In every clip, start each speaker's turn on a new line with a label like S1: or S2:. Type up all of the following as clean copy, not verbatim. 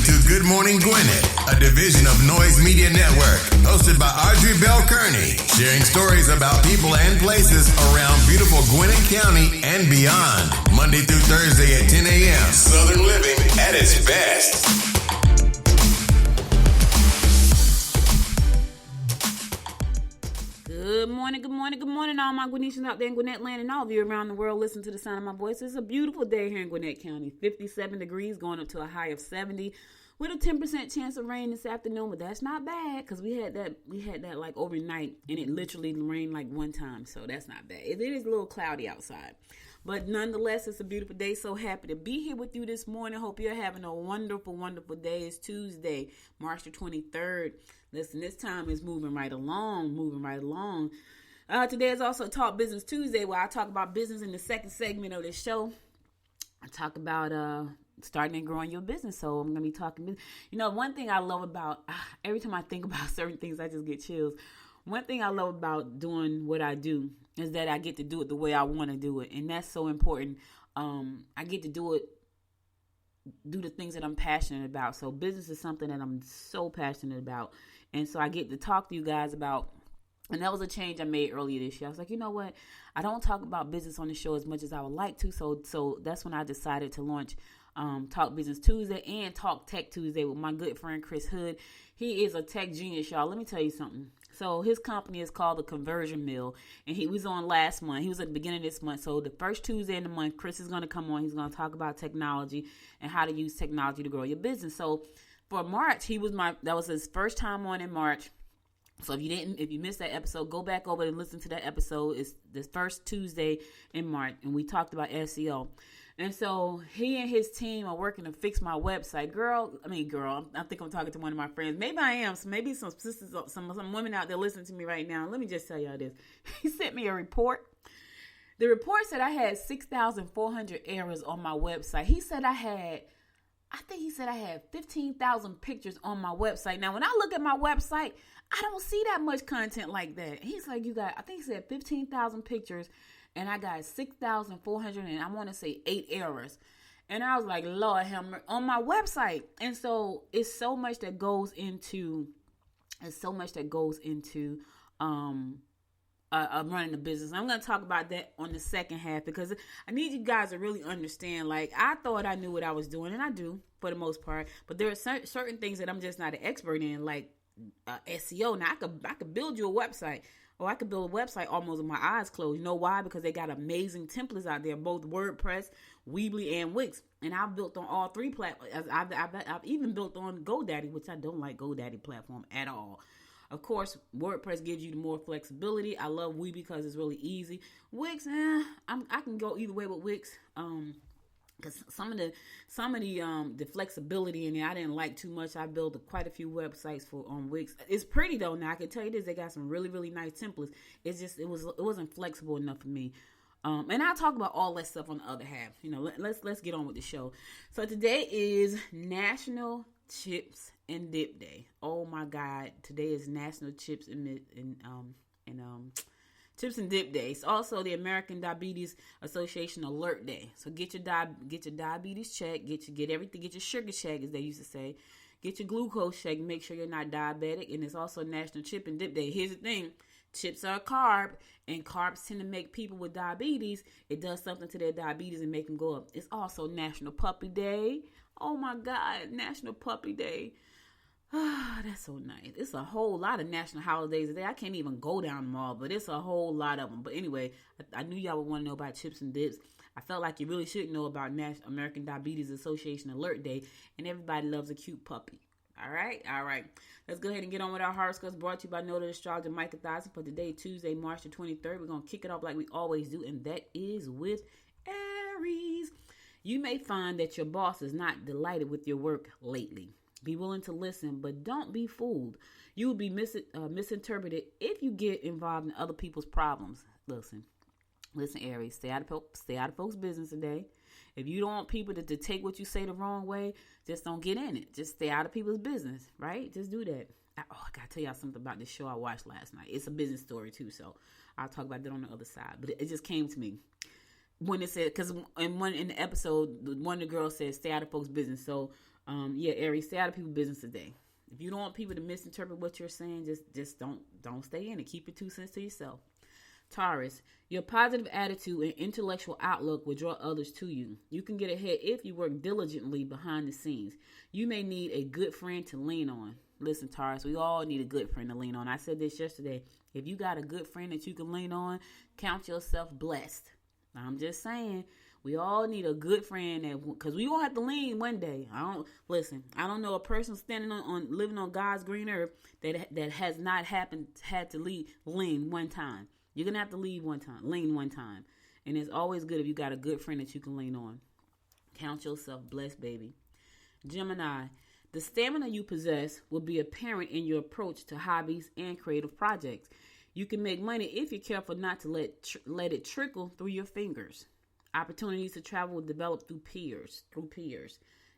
S1: to Good Morning Gwinnett, a division of Noise Media Network, hosted by Audrey Bell Kearney, sharing stories about people and places around beautiful Gwinnett County and beyond. Monday through Thursday at 10 a.m. Southern living at its best.
S2: Good morning, all my Gwinnetians out there in Gwinnett land and all of you around the world. Listen to the sound of my voice. It's a beautiful day here in Gwinnett County. 57 degrees going up to a high of 70 with a 10% chance of rain this afternoon, but that's not bad because we had that like overnight and it literally rained like one time, so that's not bad. It is a little cloudy outside. But nonetheless, it's a beautiful day. So happy to be here with you this morning. Hope you're having a wonderful, wonderful day. It's Tuesday, March the 23rd. Listen, this time is moving right along. Today is also Talk Business Tuesday, where I talk about business in the second segment of this show. I talk about starting and growing your business. So I'm going to be talking. You know, one thing I love about, every time I think about certain things, I just get chills. One thing I love about doing what I do is that I get to do it the way I want to do it. And that's so important. I get to do the things that I'm passionate about. So business is something that I'm so passionate about. And so I get to talk to you guys about, and that was a change I made earlier this year. I was like, you know what? I don't talk about business on the show as much as I would like to. So that's when I decided to launch Talk Business Tuesday and Talk Tech Tuesday with my good friend Chris Hood. He is a tech genius, y'all. Let me tell you something. So his company is called The Conversion Mill, and he was on last month. He was at the beginning of this month. So the first Tuesday in the month, Chris is going to come on. He's going to talk about technology and how to use technology to grow your business. So for March, that was his first time on in March. So if you missed that episode, go back over and listen to that episode. It's the first Tuesday in March, and we talked about SEO. And so he and his team are working to fix my website. I think I'm talking to one of my friends. Maybe I am. So maybe some sisters, some women out there listening to me right now. Let me just tell y'all this. He sent me a report. The report said I had 6,400 errors on my website. He said I had 15,000 pictures on my website. Now, when I look at my website, I don't see that much content like that. He's like, I think he said 15,000 pictures, and I got 6,400, and I want to say 8 errors. And I was like, Lord, Hammer, on my website. And so it's so much that goes into running the business. I'm going to talk about that on the second half because I need you guys to really understand. Like, I thought I knew what I was doing, and I do for the most part, but there are certain things that I'm just not an expert in, like SEO. Now, I could build you a website, or I could build a website almost with my eyes closed. You know why? Because they got amazing templates out there, both WordPress, Weebly, and Wix. And I've built on all three platforms. I've even built on GoDaddy, which I don't like GoDaddy platform at all. Of course, WordPress gives you more flexibility. I love Weebly because it's really easy. Wix, I can go either way with Wix. Because some of the flexibility in it I didn't like too much. I built quite a few websites on Wix. It's pretty though. Now I can tell you this: they got some really, really nice templates. It's just it wasn't flexible enough for me. And I'll talk about all that stuff on the other half. You know, let's get on with the show. So today is National Chips and Dip Day. Oh my God! Today is National Chips and Chips and Dip Day. It's also the American Diabetes Association Alert Day. So get your diabetes checked. Get everything. Get your sugar checked, as they used to say. Get your glucose checked. Make sure you're not diabetic. And it's also National Chip and Dip Day. Here's the thing: chips are a carb, and carbs tend to make people with diabetes. It does something to their diabetes and make them go up. It's also National Puppy Day. Oh my God, National Puppy Day. Ah, that's so nice. It's a whole lot of national holidays today. I can't even go down them all, but it's a whole lot of them. But anyway, I knew y'all would want to know about chips and dips. I felt like you really should know about American Diabetes Association Alert Day, and everybody loves a cute puppy. All right. Let's go ahead and get on with our horoscopes, brought to you by Noted Astrologer Micah Thompson for today, Tuesday, March the 23rd. We're going to kick it off like we always do, and that is with Aries. You may find that your boss is not delighted with your work lately. Be willing to listen, but don't be fooled. You will be misinterpreted if you get involved in other people's problems. Listen, Aries, stay out of folks' business today. If you don't want people to take what you say the wrong way, just don't get in it. Just stay out of people's business, right? Just do that. I got to tell y'all something about this show I watched last night. It's a business story, too, so I'll talk about that on the other side. But it just came to me. When it said, because in the episode, one of the girls said, stay out of folks' business. So Aries, stay out of people's business today. If you don't want people to misinterpret what you're saying, just don't stay in it. Keep your 2 cents to yourself. Taurus, your positive attitude and intellectual outlook will draw others to you. You can get ahead if you work diligently behind the scenes. You may need a good friend to lean on. Listen, Taurus, we all need a good friend to lean on. I said this yesterday. If you got a good friend that you can lean on, count yourself blessed. I'm just saying, we all need a good friend because we all have to lean one day. I don't know a person standing on living on God's green earth that has not had to lean one time. You're going to have to lean one time. And it's always good if you got a good friend that you can lean on. Count yourself blessed, baby. Gemini, the stamina you possess will be apparent in your approach to hobbies and creative projects. You can make money if you're careful not to let it trickle through your fingers. Opportunities to travel will develop through peers.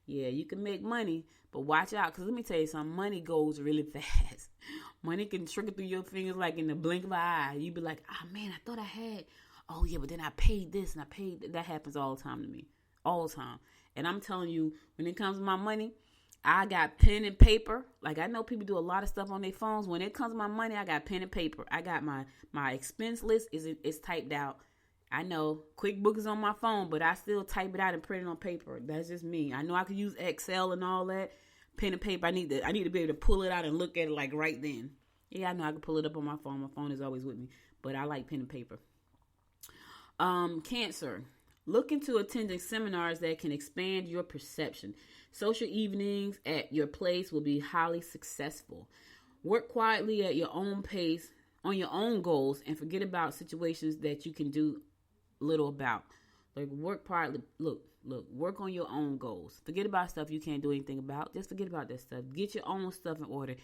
S2: Yeah, you can make money, but watch out, because let me tell you something, money goes really fast. Money can trickle through your fingers like in the blink of an eye. You be like, oh man, I thought I had, oh yeah, but then I paid this and I paid that. Happens all the time to me, all the time. And I'm telling you, when it comes to my money, I got pen and paper. Like, I know people do a lot of stuff on their phones. When it comes to my money, I got pen and paper. I got my expense list is typed out. I know QuickBooks is on my phone, but I still type it out and print it on paper. That's just me. I know I could use Excel and all that. Pen and paper, I need to be able to pull it out and look at it like right then. Yeah, I know I can pull it up on my phone. My phone is always with me, but I like pen and paper. Cancer, look into attending seminars that can expand your perception. Social evenings at your place will be highly successful. Work quietly at your own pace on your own goals and forget about situations that you can do little about. Like, work quietly. Look, work on your own goals. Forget about stuff you can't do anything about. Just forget about that stuff. Get your own stuff in order.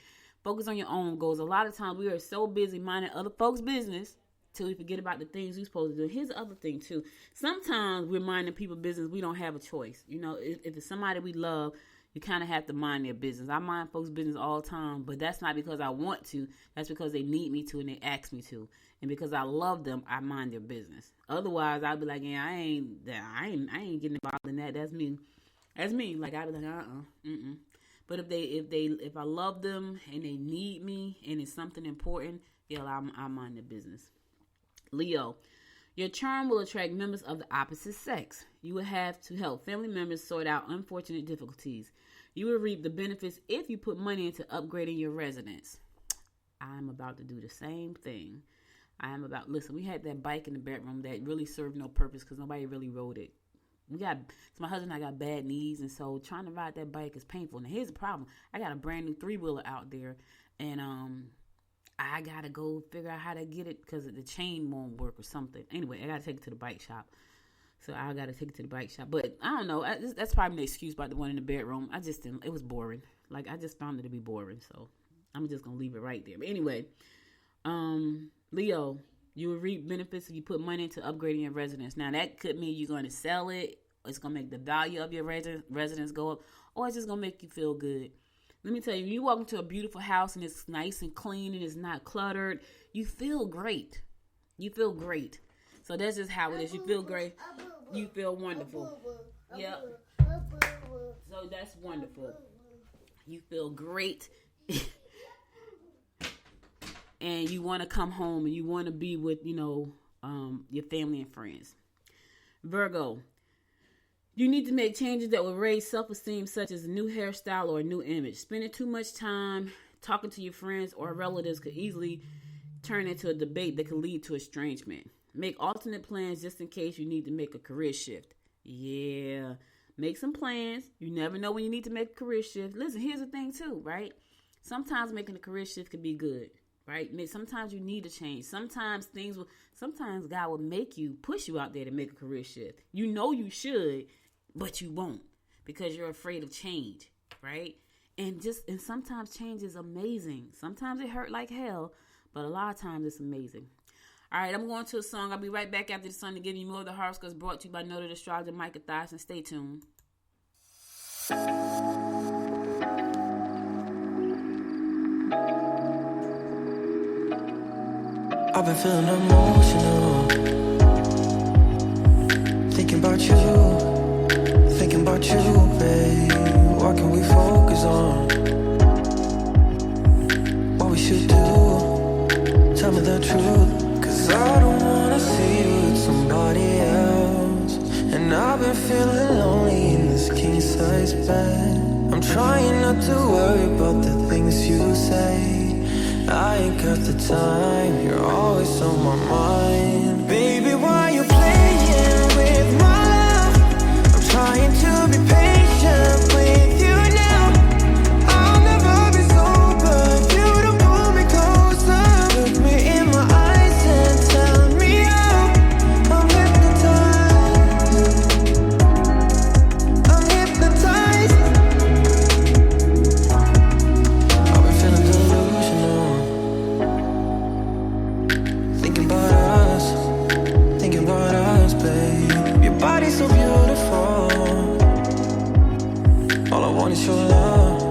S2: Focus on your own goals. A lot of times we are so busy minding other folks' business till we forget about the things we're supposed to do. Here's the other thing too. Sometimes we're minding people's business. We don't have a choice. You know, if it's somebody we love, you kind of have to mind their business. I mind folks' business all the time, but that's not because I want to. That's because they need me to and they ask me to. And because I love them, I mind their business. Otherwise, I'd be like, yeah, I ain't getting involved in that. That's me. Like, I'd be like, But if I love them and they need me and it's something important, yeah, I mind their business. Leo, your charm will attract members of the opposite sex. You will have to help family members sort out unfortunate difficulties. You will reap the benefits if you put money into upgrading your residence. I'm about to do the same thing. Listen, we had that bike in the bedroom that really served no purpose because nobody really rode it. My husband and I got bad knees, and so trying to ride that bike is painful. Now, here's the problem. I got a brand new 3-wheeler out there, and I got to go figure out how to get it because the chain won't work or something. Anyway, I got to take it to the bike shop. So I got to take it to the bike shop. But I don't know. That's probably an excuse about the one in the bedroom. I just didn't. It was boring. Like, I just found it to be boring. So I'm just going to leave it right there. But anyway, Leo, you will reap benefits if you put money into upgrading your residence. Now, that could mean you're going to sell it. It's going to make the value of your residence go up. Or it's just going to make you feel good. Let me tell you, when you walk into a beautiful house and it's nice and clean and it's not cluttered, you feel great. You feel great. So that's just how it is. You feel great. You feel wonderful. Yep. So that's wonderful. You feel great. And you want to come home and you want to be with, your family and friends. Virgo, you need to make changes that will raise self-esteem, such as a new hairstyle or a new image. Spending too much time talking to your friends or relatives could easily turn into a debate that could lead to estrangement. Make alternate plans just in case you need to make a career shift. Yeah, make some plans. You never know when you need to make a career shift. Listen, here's the thing too, right? Sometimes making a career shift can be good, right? Sometimes you need to change. Sometimes God will make you, push you out there to make a career shift. You know you should, but you won't because you're afraid of change, right? And sometimes change is amazing. Sometimes it hurt like hell, but a lot of times it's amazing. All right, I'm going to a song. I'll be right back after the song to give you more of the horoscopes brought to you by noted astrologer Micah Thyssen. Stay tuned.
S3: I've been feeling emotional, thinking about you, babe. What can we I don't wanna see you with somebody else. And I've been feeling lonely in this king-size bed. I'm trying not to worry about the things you say. I ain't got the time, you're always on my mind. Baby, why you playing with my love? I'm trying to be patient with you now. I'll never be sober if you don't pull me closer. Look me in my eyes and tell me how. I'm hypnotized. I'm hypnotized. I've been feeling delusional. Thinking about us, babe. Your body's so beautiful. All I want is your love.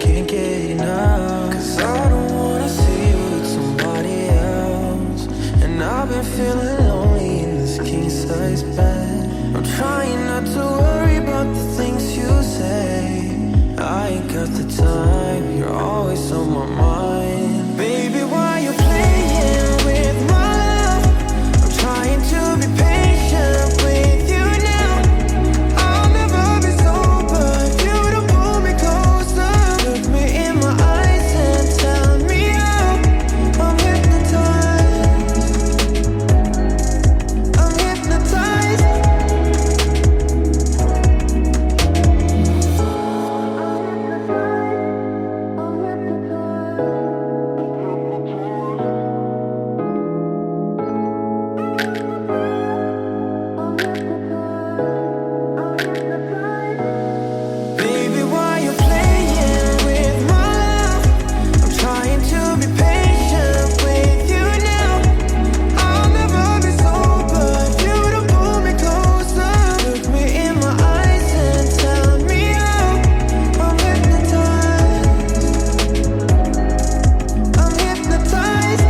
S3: Can't get enough. 'Cause I don't wanna see you with somebody else. And I've been feeling lonely in this king-size bed. I'm trying not to worry about the things you say. I ain't got the time, you're always on my mind. Baby, why you playing with my love? I'm trying to be patient with you now. I'll never be sober if you don't pull me closer. Look me in my eyes and tell me how. I'm hypnotized. I'm hypnotized. Baby, why you playing with my love? I'm trying to be patient with you now. I'll never be sober if you don't pull me closer. Look me in my eyes and tell me how. I'm hypnotized. I'm hypnotized.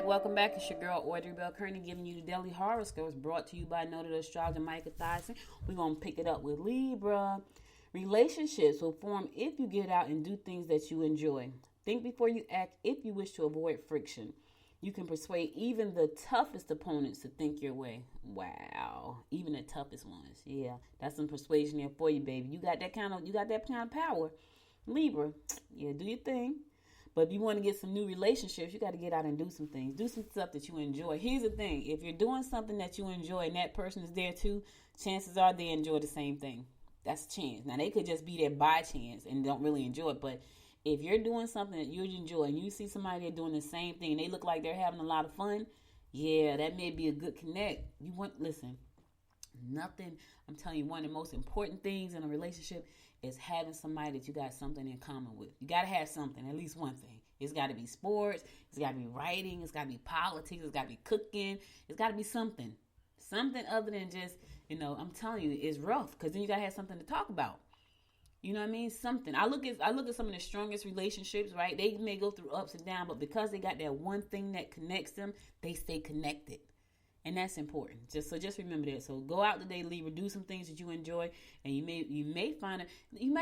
S2: Welcome back. It's your girl Audrey Bell Kearney giving you the daily horoscopes brought to you by noted astrologer Micah Thyssen. We're going to pick it up with Libra. Relationships will form if you get out and do things that you enjoy. Think before you act if you wish to avoid friction. You can persuade even the toughest opponents to think your way. Wow. Even the toughest ones. Yeah. That's some persuasion there for you, baby. You got that kind of power. Libra. Yeah, do your thing. But if you want to get some new relationships, you got to get out and do some things. Do some stuff that you enjoy. Here's the thing. If you're doing something that you enjoy and that person is there too, chances are they enjoy the same thing. That's a chance. Now, they could just be there by chance and don't really enjoy it. But if you're doing something that you enjoy and you see somebody there doing the same thing and they look like they're having a lot of fun, yeah, that may be a good connect. Listen, nothing, I'm telling you, one of the most important things in a relationship is having somebody that you got something in common with. You got to have something, at least one thing. It's got to be sports. It's got to be writing. It's got to be politics. It's got to be cooking. It's got to be something. Something other than just, I'm telling you, it's rough because then you got to have something to talk about. You know what I mean? Something. I look at some of the strongest relationships, right? They may go through ups and downs, but because they got that one thing that connects them, they stay connected. And that's important. Just remember that. So go out today, Libra, do some things that you enjoy, and you may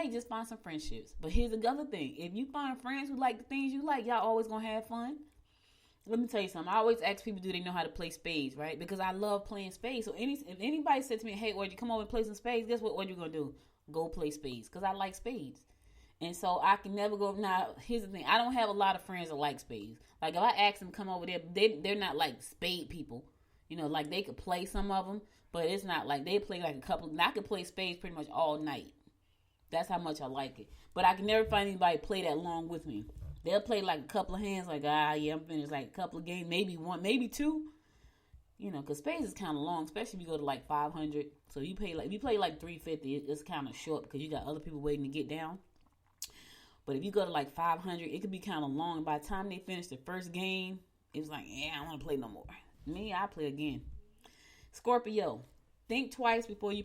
S2: just find some friendships. But here's the other thing: if you find friends who like the things you like, y'all always gonna have fun. Let me tell you something. I always ask people, do they know how to play spades, right? Because I love playing spades. So if anybody said to me, "Hey, Audrey, come over and play some spades," guess what Audrey gonna do? Go play spades, because I like spades. And so I can never go. Now, here's the thing: I don't have a lot of friends that like spades. Like if I ask them to come over there, they're not like spade people. Like they could play some of them, but it's not like they play like a couple. I could play spades pretty much all night. That's how much I like it. But I can never find anybody play that long with me. They'll play like a couple of hands, like, yeah, I'm finished. Like a couple of games, maybe one, maybe two. Because spades is kind of long, especially if you go to like 500. So if you play like 350, it's kind of short because you got other people waiting to get down. But if you go to like 500, it could be kind of long. And by the time they finish the first game, it's like, yeah, I don't want to play no more. Me, I play again. Scorpio, think twice before you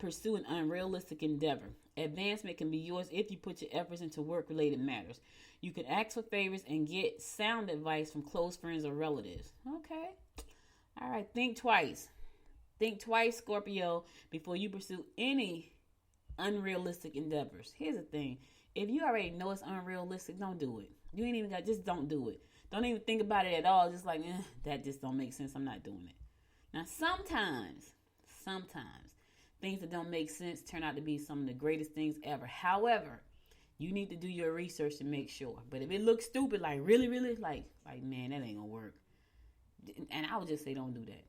S2: pursue an unrealistic endeavor. Advancement can be yours if you put your efforts into work-related matters. You can ask for favors and get sound advice from close friends or relatives. Okay. All right. Think twice. Think twice, Scorpio, before you pursue any unrealistic endeavors. Here's the thing. If you already know it's unrealistic, don't do it. You ain't even got, just don't do it. Don't even think about it at all. Just like, that just don't make sense. I'm not doing it. Now, sometimes, things that don't make sense turn out to be some of the greatest things ever. However, you need to do your research to make sure. But if it looks stupid, like really, like man, that ain't gonna work. And I would just say don't do that.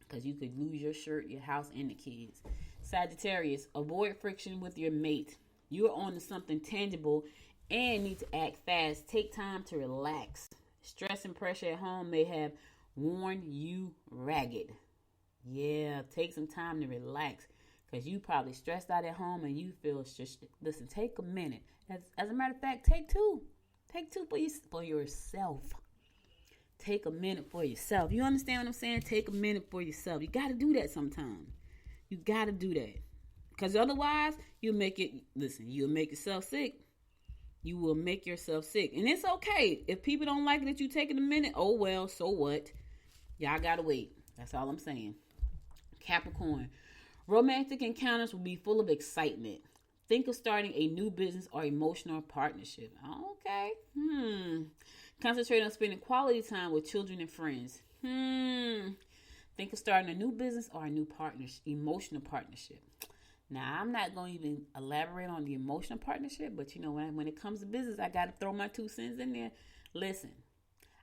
S2: Because you could lose your shirt, your house, and the kids. Sagittarius, avoid friction with your mate. You're on to something tangible and need to act fast. Take time to relax. Stress and pressure at home may have worn you ragged. Yeah, take some time to relax because you probably stressed out at home and you feel just, listen, take a minute. As a matter of fact, take two. Take two for yourself. Take a minute for yourself. You understand what I'm saying? Take a minute for yourself. You got to do that sometimes. You got to do that. Because otherwise, you'll make yourself sick. You will make yourself sick. And it's okay. If people don't like it that you taking a minute, oh well, so what? Y'all got to wait. That's all I'm saying. Capricorn. Romantic encounters will be full of excitement. Think of starting a new business or emotional partnership. Okay. Concentrate on spending quality time with children and friends. Think of starting a new business or a new emotional partnership. Now, I'm not going to even elaborate on the emotional partnership, but you know, when it comes to business, I got to throw my 2 cents in there. Listen,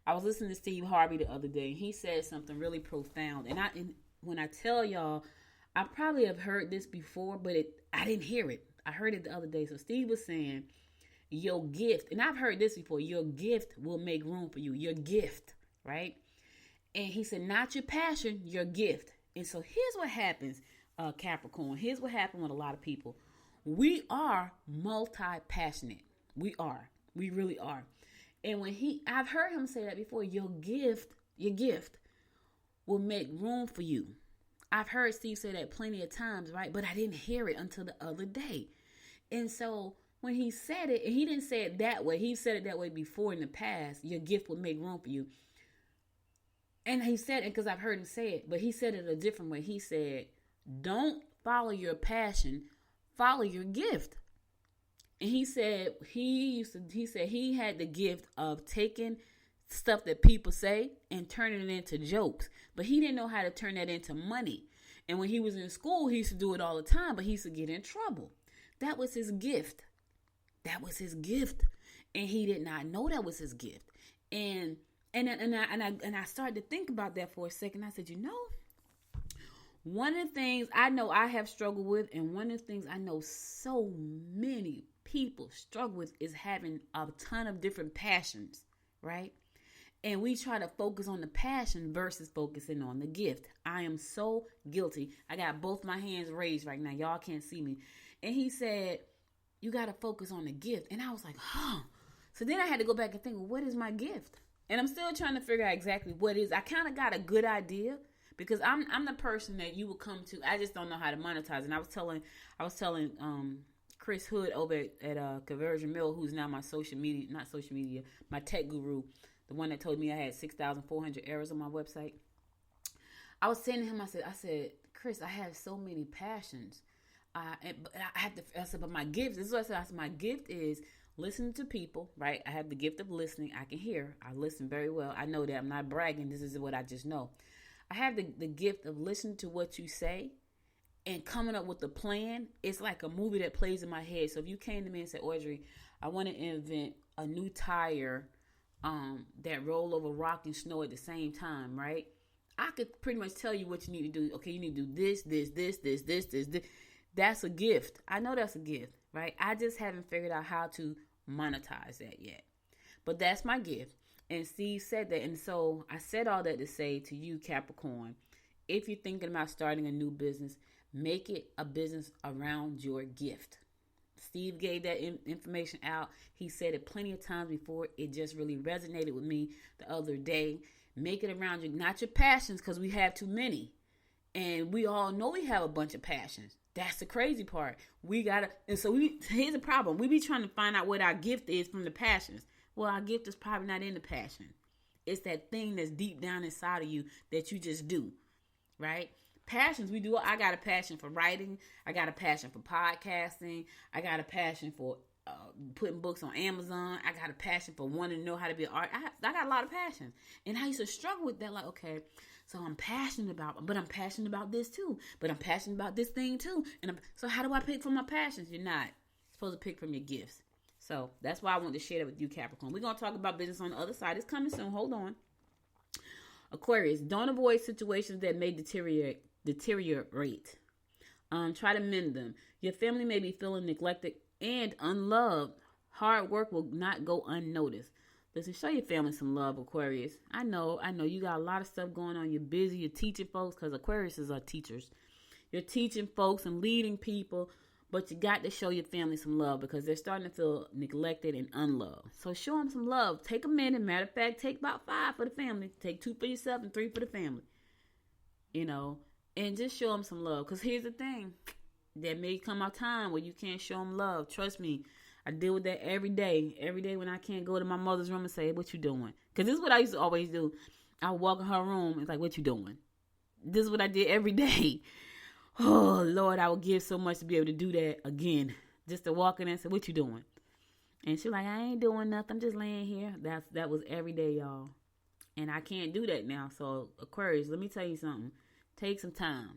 S2: I was listening to Steve Harvey the other day, and he said something really profound. And when I tell y'all, I probably have heard this before, but I didn't hear it. I heard it the other day. So Steve was saying, your gift, and I've heard this before, your gift will make room for you. Your gift, right? And he said, not your passion, your gift. And so here's what happens, Capricorn. Here's what happened with a lot of people. We are multi-passionate. We are. We really are. And I've heard him say that before, your gift will make room for you. I've heard Steve say that plenty of times, right? But I didn't hear it until the other day. And so when he said it, and he didn't say it that way, he said it that way before in the past, your gift will make room for you. And he said it because I've heard him say it, but he said it a different way. He said, don't follow your passion, follow your gift. And he said he had the gift of taking stuff that people say and turning it into jokes, but he didn't know how to turn that into money. And when he was in school, he used to do it all the time, but he used to get in trouble. That was his gift. That was his gift, and he did not know that was his gift. And I started to think about that for a second. I said, one of the things I know I have struggled with, and one of the things I know so many people struggle with, is having a ton of different passions, right? And we try to focus on the passion versus focusing on the gift. I am so guilty. I got both my hands raised right now. Y'all can't see me. And he said, you got to focus on the gift. And I was like, So then I had to go back and think, well, what is my gift? And I'm still trying to figure out exactly what it is. I kind of got a good idea because I'm the person that you will come to. I just don't know how to monetize. And I was telling Chris Hood over at Conversion Mill, who's now my my tech guru, the one that told me I had 6,400 errors on my website. I was saying to him, I said, Chris, I have so many passions. But my gift, this is what I said, my gift is listening to people, right? I have the gift of listening. I can hear. I listen very well. I know that. I'm not bragging. This is what I just know. I have the gift of listening to what you say and coming up with a plan. It's like a movie that plays in my head. So if you came to me and said, Audrey, I want to invent a new tire that roll over rock and snow at the same time, right? I could pretty much tell you what you need to do. Okay, you need to do this. That's a gift. I know that's a gift, right? I just haven't figured out how to monetize that yet. But that's my gift. And Steve said that. And so I said all that to say to you, Capricorn, if you're thinking about starting a new business, make it a business around your gift. Steve gave that information out. He said it plenty of times before. It just really resonated with me the other day. Make it around you, not your passions, because we have too many. And we all know we have a bunch of passions. That's the crazy part. Here's the problem. We be trying to find out what our gift is from the passions. Well, our gift is probably not in the passion. It's that thing that's deep down inside of you that you just do, right? Passions, we do. I got a passion for writing. I got a passion for podcasting. I got a passion for putting books on Amazon. I got a passion for wanting to know how to be an artist. I got a lot of passions. And I used to struggle with that. Like, okay, so I'm passionate about, but I'm passionate about this too. But I'm passionate about this thing too. So how do I pick from my passions? You're not supposed to pick from your gifts. So that's why I want to share that with you, Capricorn. We're going to talk about business on the other side. It's coming soon. Hold on. Aquarius, don't avoid situations that may deteriorate. Try to mend them. Your family may be feeling neglected and unloved. Hard work will not go unnoticed. Listen, show your family some love, Aquarius. I know you got a lot of stuff going on. You're busy. You're teaching folks because Aquariuses are teachers. You're teaching folks and leading people, but you got to show your family some love because they're starting to feel neglected and unloved. So show them some love. Take a minute. Matter of fact, take about 5 for the family. Take 2 for yourself and 3 for the family. And just show them some love. Because here's the thing. There may come a time where you can't show them love. Trust me. I deal with that every day. Every day when I can't go to my mother's room and say, what you doing? Because this is what I used to always do. I would walk in her room. It's like, what you doing? This is what I did every day. Oh, Lord, I would give so much to be able to do that again. Just to walk in and say, what you doing? And she's like, I ain't doing nothing. I'm just laying here. That was every day, y'all. And I can't do that now. So, Aquarius, let me tell you something. Take some time.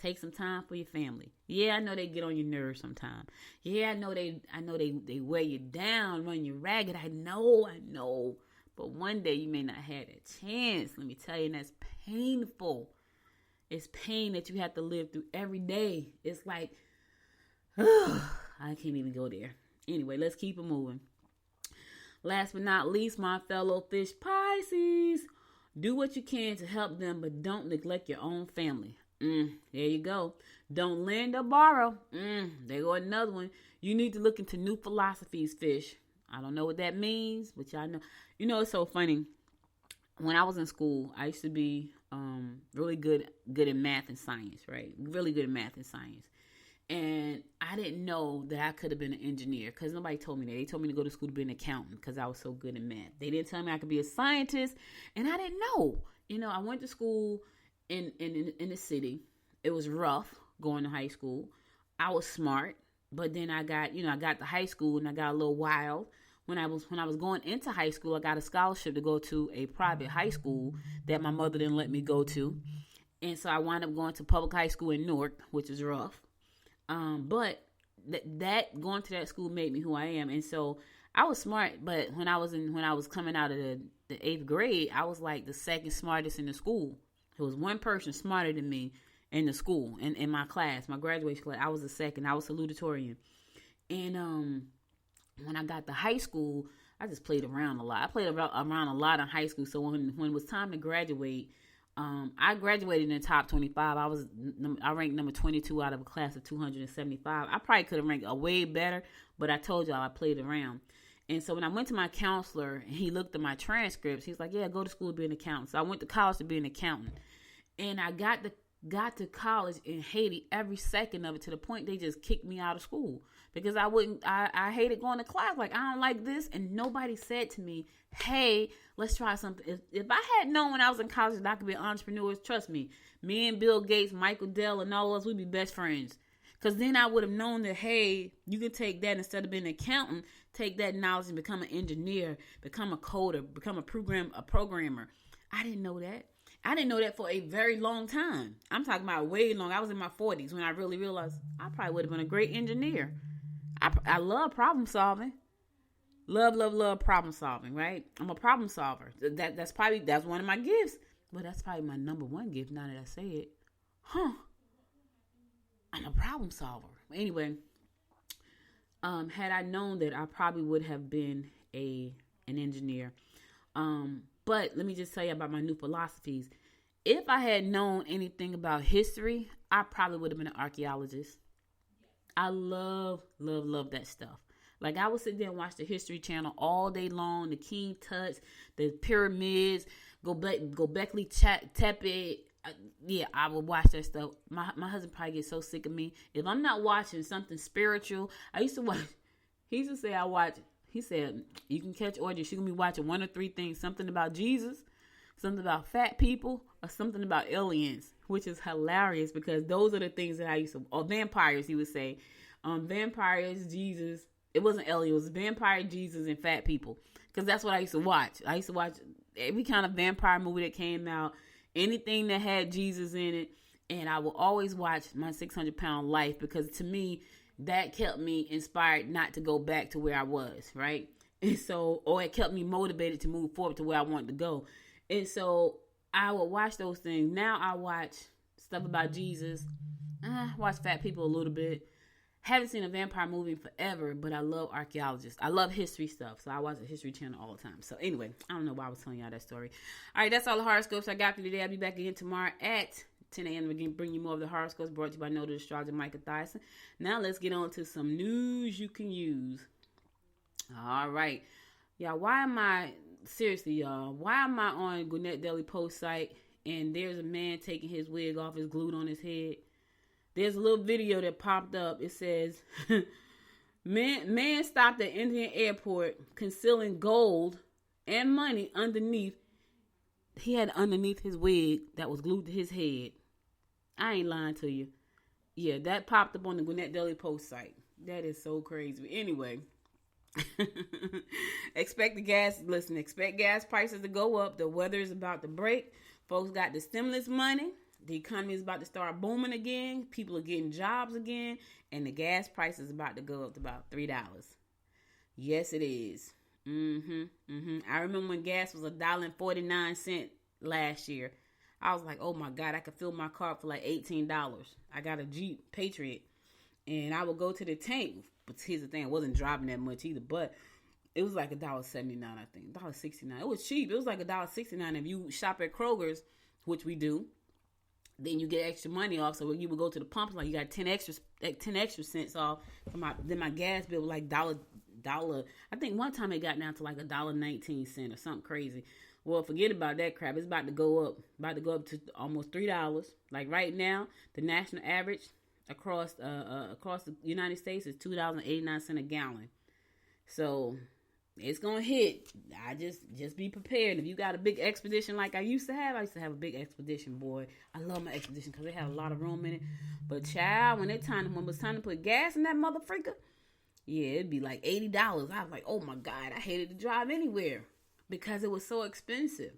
S2: Take some time for your family. Yeah, I know they get on your nerves sometimes. Yeah, I know they wear you down, run you ragged. I know. But one day you may not have that chance. Let me tell you, and that's painful. It's pain that you have to live through every day. It's like, I can't even go there. Anyway, let's keep it moving. Last but not least, my fellow fish Pisces. Do what you can to help them, but don't neglect your own family. There you go. Don't lend or borrow. There go another one. You need to look into new philosophies, fish. I don't know what that means, but y'all know. You know, it's so funny. When I was in school, I used to be really good in math and science, right? Really good in math and science. And I didn't know that I could have been an engineer because nobody told me that. They told me to go to school to be an accountant because I was so good in math. They didn't tell me I could be a scientist, and I didn't know. I went to school in the city. It was rough going to high school. I was smart, but then I got to high school and I got a little wild. When I was going into high school, I got a scholarship to go to a private high school that my mother didn't let me go to. And so I wound up going to public high school in Newark, which is rough. But that going to that school made me who I am. And so I was smart, but when I was coming out of the 8th grade, I was like the second smartest in the school. There was one person smarter than me in the school, in my class, my graduation class. I was the second. I was salutatorian. And when I got to high school, I just played around a lot. I played around a lot in high school. So when it was time to graduate, I graduated in the top 25. I ranked number 22 out of a class of 275. I probably could have ranked a way better, but I told y'all I played around. And so when I went to my counselor and he looked at my transcripts, he's like, yeah, go to school to be an accountant. So I went to college to be an accountant. And I got to college and hated every second of it to the point they just kicked me out of school because I hated going to class. Like, I don't like this. And nobody said to me, hey, let's try something. If I had known when I was in college that I could be an entrepreneur, trust me and Bill Gates, Michael Dell, and all of us, we'd be best friends. Because then I would have known that, hey, you can take that instead of being an accountant, take that knowledge and become an engineer, become a coder, become a programmer. I didn't know that. I didn't know that for a very long time. I'm talking about way long. I was in my 40s when I really realized I probably would have been a great engineer. I love problem solving. Love problem solving, right? I'm a problem solver. That's one of my gifts. But that's probably my number one gift now that I say it. I'm a problem solver. Anyway, had I known that, I probably would have been an engineer. But let me just tell you about my new philosophies. If I had known anything about history, I probably would have been an archaeologist. I love that stuff. Like, I would sit there and watch the History Channel all day long, the King Tut's, the pyramids, Göbekli Tepe, yeah, I would watch that stuff. My husband probably gets so sick of me if I'm not watching something spiritual. I used to watch. He used to say I watch. He said you can catch Audrey. She gonna be watching one or three things: something about Jesus, something about fat people, or something about aliens, which is hilarious because those are the things that I used to. Or vampires, he would say. Vampires, Jesus. It wasn't aliens. It was vampire, Jesus, and fat people. Because that's what I used to watch. I used to watch every kind of vampire movie that came out. Anything that had Jesus in it. And I will always watch My 600-Pound Life because to me, that kept me inspired not to go back to where I was, right? And so, or it kept me motivated to move forward to where I wanted to go. And so I would watch those things. Now I watch stuff about Jesus. I watch fat people a little bit. Haven't seen a vampire movie in forever, but I love archaeologists. I love history stuff, so I watch the History Channel all the time. So anyway, I don't know why I was telling y'all that story. All right, that's all the horoscopes I got for today. I'll be back again tomorrow at 10 a.m. Again, bring you more of the horoscopes brought to you by noted astrologer Micah Thyssen. Now let's get on to some news you can use. All right, y'all. Why am I on Gwinnett Daily Post site and there's a man taking his wig off, his glued on his head? There's a little video that popped up. It says, man stopped at Indian Airport concealing gold and money underneath. He had underneath his wig that was glued to his head. I ain't lying to you. Yeah, that popped up on the Gwinnett Daily Post site. That is so crazy. Anyway, expect gas prices to go up. The weather is about to break. Folks got the stimulus money. The economy is about to start booming again. People are getting jobs again. And the gas price is about to go up to about $3. Yes, it is. I remember when gas was $1.49 last year. I was like, oh my God, I could fill my car for like $18. I got a Jeep Patriot. And I would go to the tank. But here's the thing, I wasn't driving that much either. But it was like $1.79, I think. $1.69. It was cheap. It was like $1.69 if you shop at Kroger's, which we do. Then you get extra money off. So when you would go to the pump, like you got 10 extra cents off. Then my gas bill was like dollar. I think one time it got down to like $1.19 or something crazy. Well, forget about that crap. It's about to go up. To almost $3. Like right now, the national average across the United States is $2.89 a gallon. So it's gonna hit. I just be prepared. If you got a big expedition like I used to have a big expedition, boy. I love my expedition because they had a lot of room in it. But child, when it was time to put gas in that mother freaker, yeah, it'd be like $80. I was like, oh my God, I hated to drive anywhere because it was so expensive.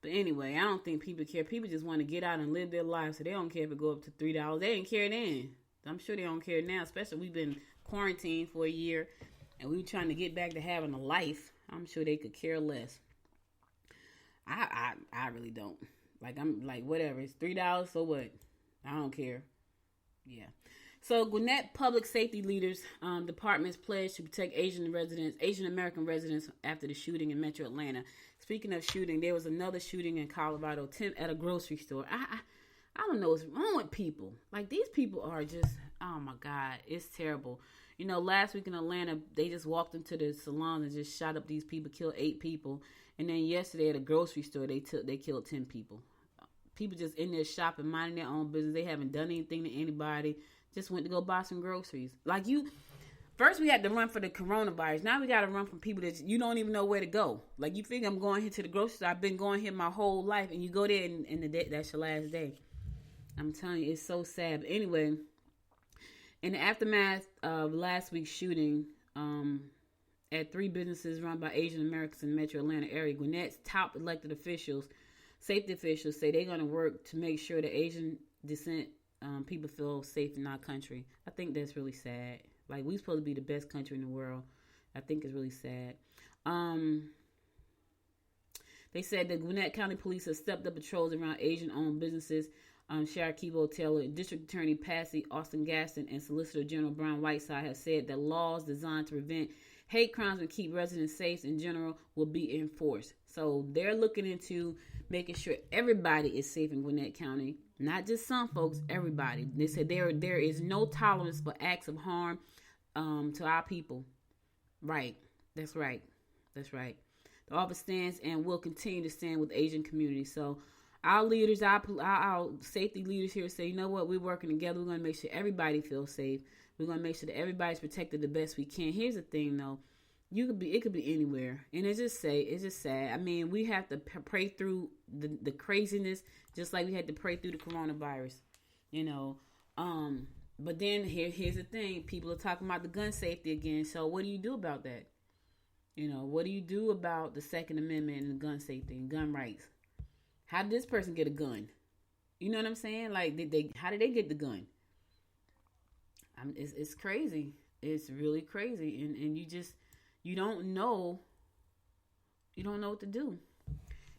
S2: But anyway, I don't think people care. People just want to get out and live their lives, so they don't care if it go up to $3. They didn't care then. I'm sure they don't care now, especially we've been quarantined for a year. And we were trying to get back to having a life. I'm sure they could care less. I really don't. Like, I'm like, whatever. It's $3, so what? I don't care. Yeah. So, Gwinnett Public Safety Leaders Department's pledged to protect Asian American residents after the shooting in Metro Atlanta. Speaking of shooting, there was another shooting in Colorado at a grocery store. I don't know what's wrong with people. Like, these people are just, oh my God, it's terrible. You know, last week in Atlanta, they just walked into the salon and just shot up these people, killed 8 people. And then yesterday at a grocery store, they killed 10 people. People just in there shopping, minding their own business. They haven't done anything to anybody. Just went to go buy some groceries. Like first we had to run for the coronavirus. Now we got to run from people that you don't even know where to go. Like you think I'm going here to the grocery store. I've been going here my whole life. And you go there and that's your last day. I'm telling you, it's so sad. But anyway, in the aftermath of last week's shooting at 3 businesses run by Asian Americans in the Metro Atlanta area, Gwinnett's top elected safety officials say they're going to work to make sure that Asian descent people feel safe in our country. I think that's really sad. Like, we're supposed to be the best country in the world. I think it's really sad. They said that Gwinnett County Police have stepped up patrols around Asian-owned businesses. Sheriff Kibo Taylor, District Attorney Patsy Austin Gaston, and Solicitor General Brian Whiteside have said that laws designed to prevent hate crimes and keep residents safe in general will be enforced. So they're looking into making sure everybody is safe in Gwinnett County, not just some folks, everybody. They said there is no tolerance for acts of harm to our people. Right. That's right. The office stands and will continue to stand with the Asian community. So our leaders, our safety leaders here say, you know what, we're working together. We're going to make sure everybody feels safe. We're going to make sure that everybody's protected the best we can. Here's the thing, though. It could be anywhere. And it's just sad. I mean, we have to pray through the craziness just like we had to pray through the coronavirus, you know. But then here's the thing. People are talking about the gun safety again. So what do you do about that? You know, what do you do about the Second Amendment and gun safety and gun rights? How did this person get a gun? You know what I'm saying? Like, how did they get the gun? It's crazy. It's really crazy. And you don't know what to do.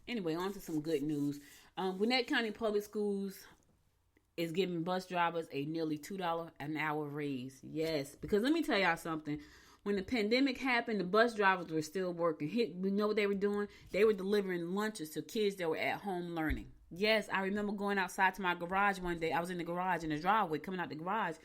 S2: Anyway, on to some good news. Gwinnett County Public Schools is giving bus drivers a nearly $2 an hour raise. Yes, because let me tell y'all something. When the pandemic happened, the bus drivers were still working. We know what they were doing? They were delivering lunches to kids that were at home learning. Yes, I remember going outside to my garage one day. I was in the garage, in the driveway, coming out the garage,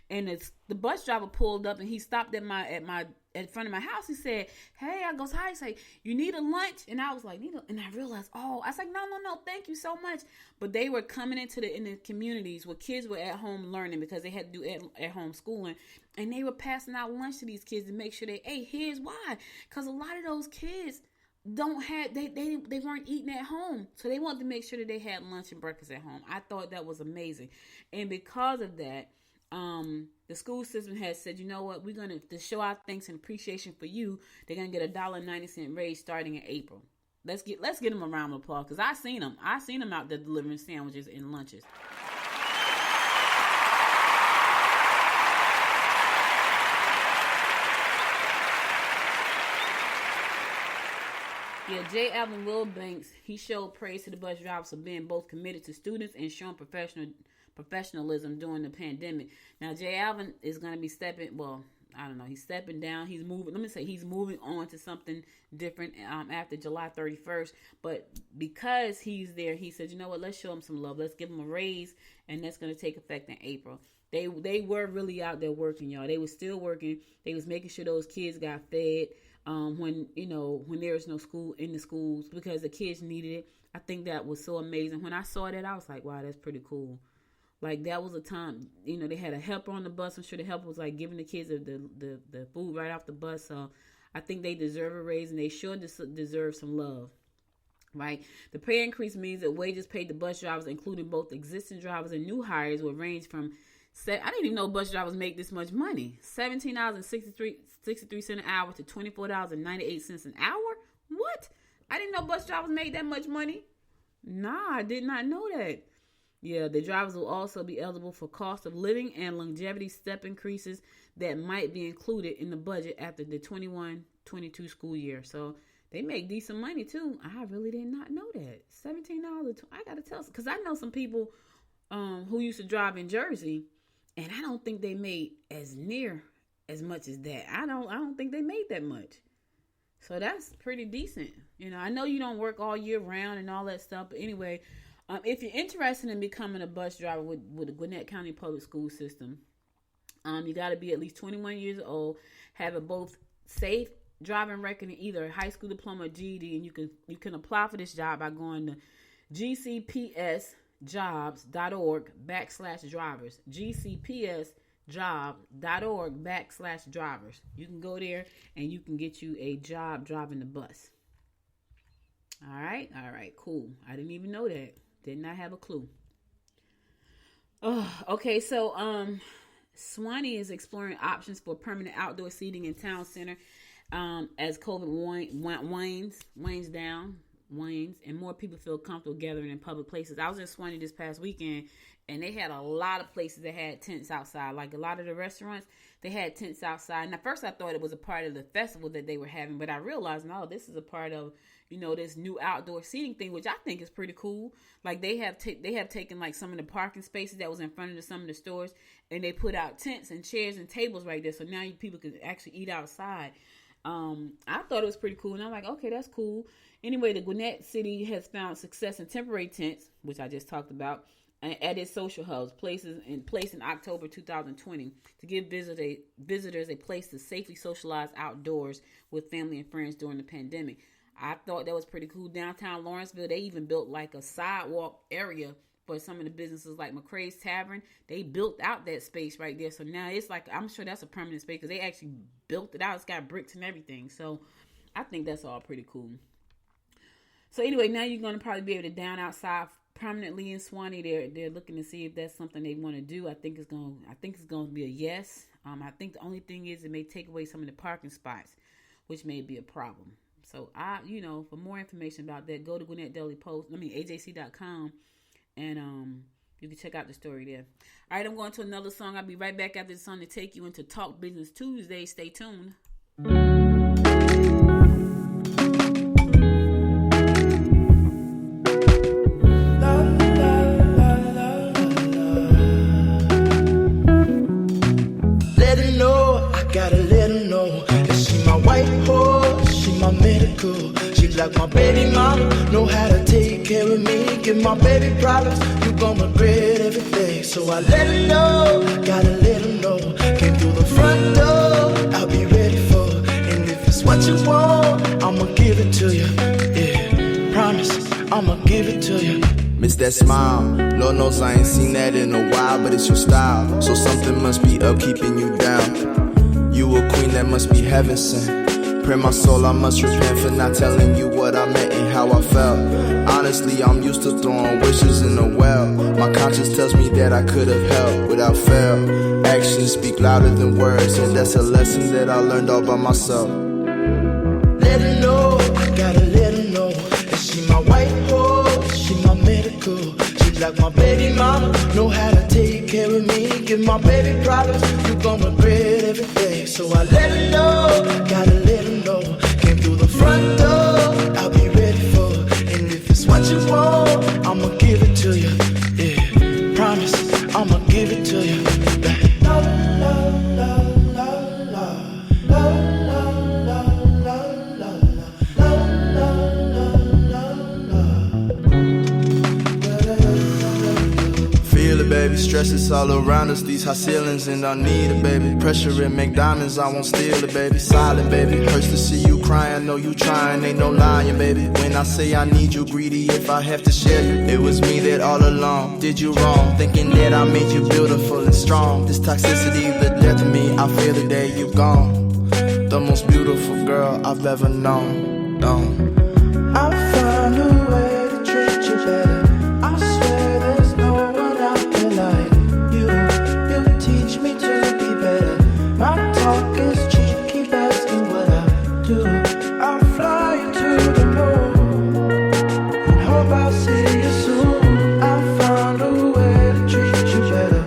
S2: and the bus driver pulled up and he stopped at front of my house. He said, "Hey," I goes, "Hi." He said, "You need a lunch?" And I was like, and I realized, I was like, no, thank you so much. But they were coming in the communities where kids were at home learning because they had to do at home schooling, and they were passing out lunch to these kids to make sure they ate. Here's why: because a lot of those kids they weren't eating at home, so they wanted to make sure that they had lunch and breakfast at home. I thought that was amazing, and because of that, the school system has said, you know what, we're gonna to show our thanks and appreciation for you. They're gonna get $1.90 raise starting in April. Let's get them a round of applause, because I seen them out there delivering sandwiches and lunches. Yeah, Alvin Wilbanks, he showed praise to the bus drivers for being both committed to students and showing professionalism during the pandemic. Now, Alvin is going to be he's stepping down. He's moving on to something different after July 31st. But because he's there, he said, you know what, let's show him some love. Let's give him a raise, and that's going to take effect in April. They were really out there working, y'all. They were still working. They was making sure those kids got fed. When there was no school in the schools, because the kids needed it. I think that was so amazing. When I saw that, I was like, wow, that's pretty cool. Like, that was a time, they had a helper on the bus. I'm sure the helper was like giving the kids the food right off the bus. So I think they deserve a raise, and they sure deserve some love. Right? The pay increase means that wages paid to bus drivers, including both existing drivers and new hires, will range from I didn't even know bus drivers make this much money. $17.63 an hour to $24.98 an hour? What? I didn't know bus drivers made that much money. Nah, I did not know that. Yeah, the drivers will also be eligible for cost of living and longevity step increases that might be included in the budget after the 21-22 school year. So they make decent money too. I really did not know that. $17. I got to tell, because I know some people who used to drive in Jersey, and I don't think they made as much as that. I don't think they made that much. So that's pretty decent. I know you don't work all year round and all that stuff. But anyway, if you're interested in becoming a bus driver with the Gwinnett County Public School System, you got to be at least 21 years old, have a both safe driving record in either a high school diploma or GED, and you can apply for this job by going to GCPSjobs.org/drivers. GCPSjobs.org/drivers. You can go there and you can get you a job driving the bus. All right, cool. I didn't even know that. Did not have a clue. Okay, so Swanee is exploring options for permanent outdoor seating in town center as COVID wanes and more people feel comfortable gathering in public places. I was in Swanee this past weekend, and they had a lot of places that had tents outside. Like a lot of the restaurants, they had tents outside. And at first I thought it was a part of the festival that they were having, but I realized, no, this is a part of, this new outdoor seating thing, which I think is pretty cool. Like they have taken like some of the parking spaces that was in front of some of the stores, and they put out tents and chairs and tables right there. So now people can actually eat outside. I thought it was pretty cool, and I'm like, okay, that's cool. Anyway, the Gwinnett City has found success in temporary tents, which I just talked about, at its social hubs, placed in October 2020 to give visitors a place to safely socialize outdoors with family and friends during the pandemic. I thought that was pretty cool. Downtown Lawrenceville, they even built like a sidewalk area for some of the businesses like McCrae's Tavern. They built out that space right there. So now it's like, I'm sure that's a permanent space because they actually built it out. It's got bricks and everything. So I think that's all pretty cool. So anyway, now you're going to probably be able to down outside permanently in Swanee. They're looking to see if that's something they want to do. I think it's going to be a yes. I think the only thing is it may take away some of the parking spots, which may be a problem. So for more information about that, go to AJC.com, and you can check out the story there. All right, I'm going to another song. I'll be right back after the song to take you into Talk Business Tuesday. Stay tuned.
S3: She like my baby mama, know how to take care of me. Give my baby problems, you gon' regret everything. So I let her know, gotta let her know. Came through the front door, I'll be ready for her. And if it's what you want, I'ma give it to you. Yeah, promise, I'ma give it to you.
S4: Miss that smile, Lord knows I ain't seen that in a while, but it's your style. So something must be up keeping you down. You a queen that must be heaven sent. Pray my soul, I must repent for not telling you what I meant and how I felt. Honestly, I'm used to throwing wishes in the well. My conscience tells me that I could have helped without fail. Actions speak louder than words, and that's a lesson that I learned all by myself.
S3: Let her know, gotta let her know that she my white horse, she my medical. She like my baby mama, know how to take care of me. Give my baby problems, you gon' regret everything. So I let her know, gotta let her know. Came through the front door, I'll be ready for her. And if it's what you want, I'ma give it to you. Yeah, promise, I'ma give it to you. La la la la la la la la la la la la.
S4: Feel it, baby, stress is all around us. These high ceilings and I need it, baby. Pressure and make diamonds, I won't steal it, baby. Silent, baby, hurts to see you crying. Know you trying, ain't no lying, baby. When I say I need you, greedy if I have to share you. It was me that all along did you wrong, thinking that I made you beautiful and strong. This toxicity, the death of me, I feel the day you gone. The most beautiful girl I've ever known.
S3: I'll find a way to treat you better. I swear there's no one out there like you. You teach me to be better. My talk is cheap, keep asking what I do. I'll fly you to the moon and hope I'll see you soon. I'll find a way to treat you better.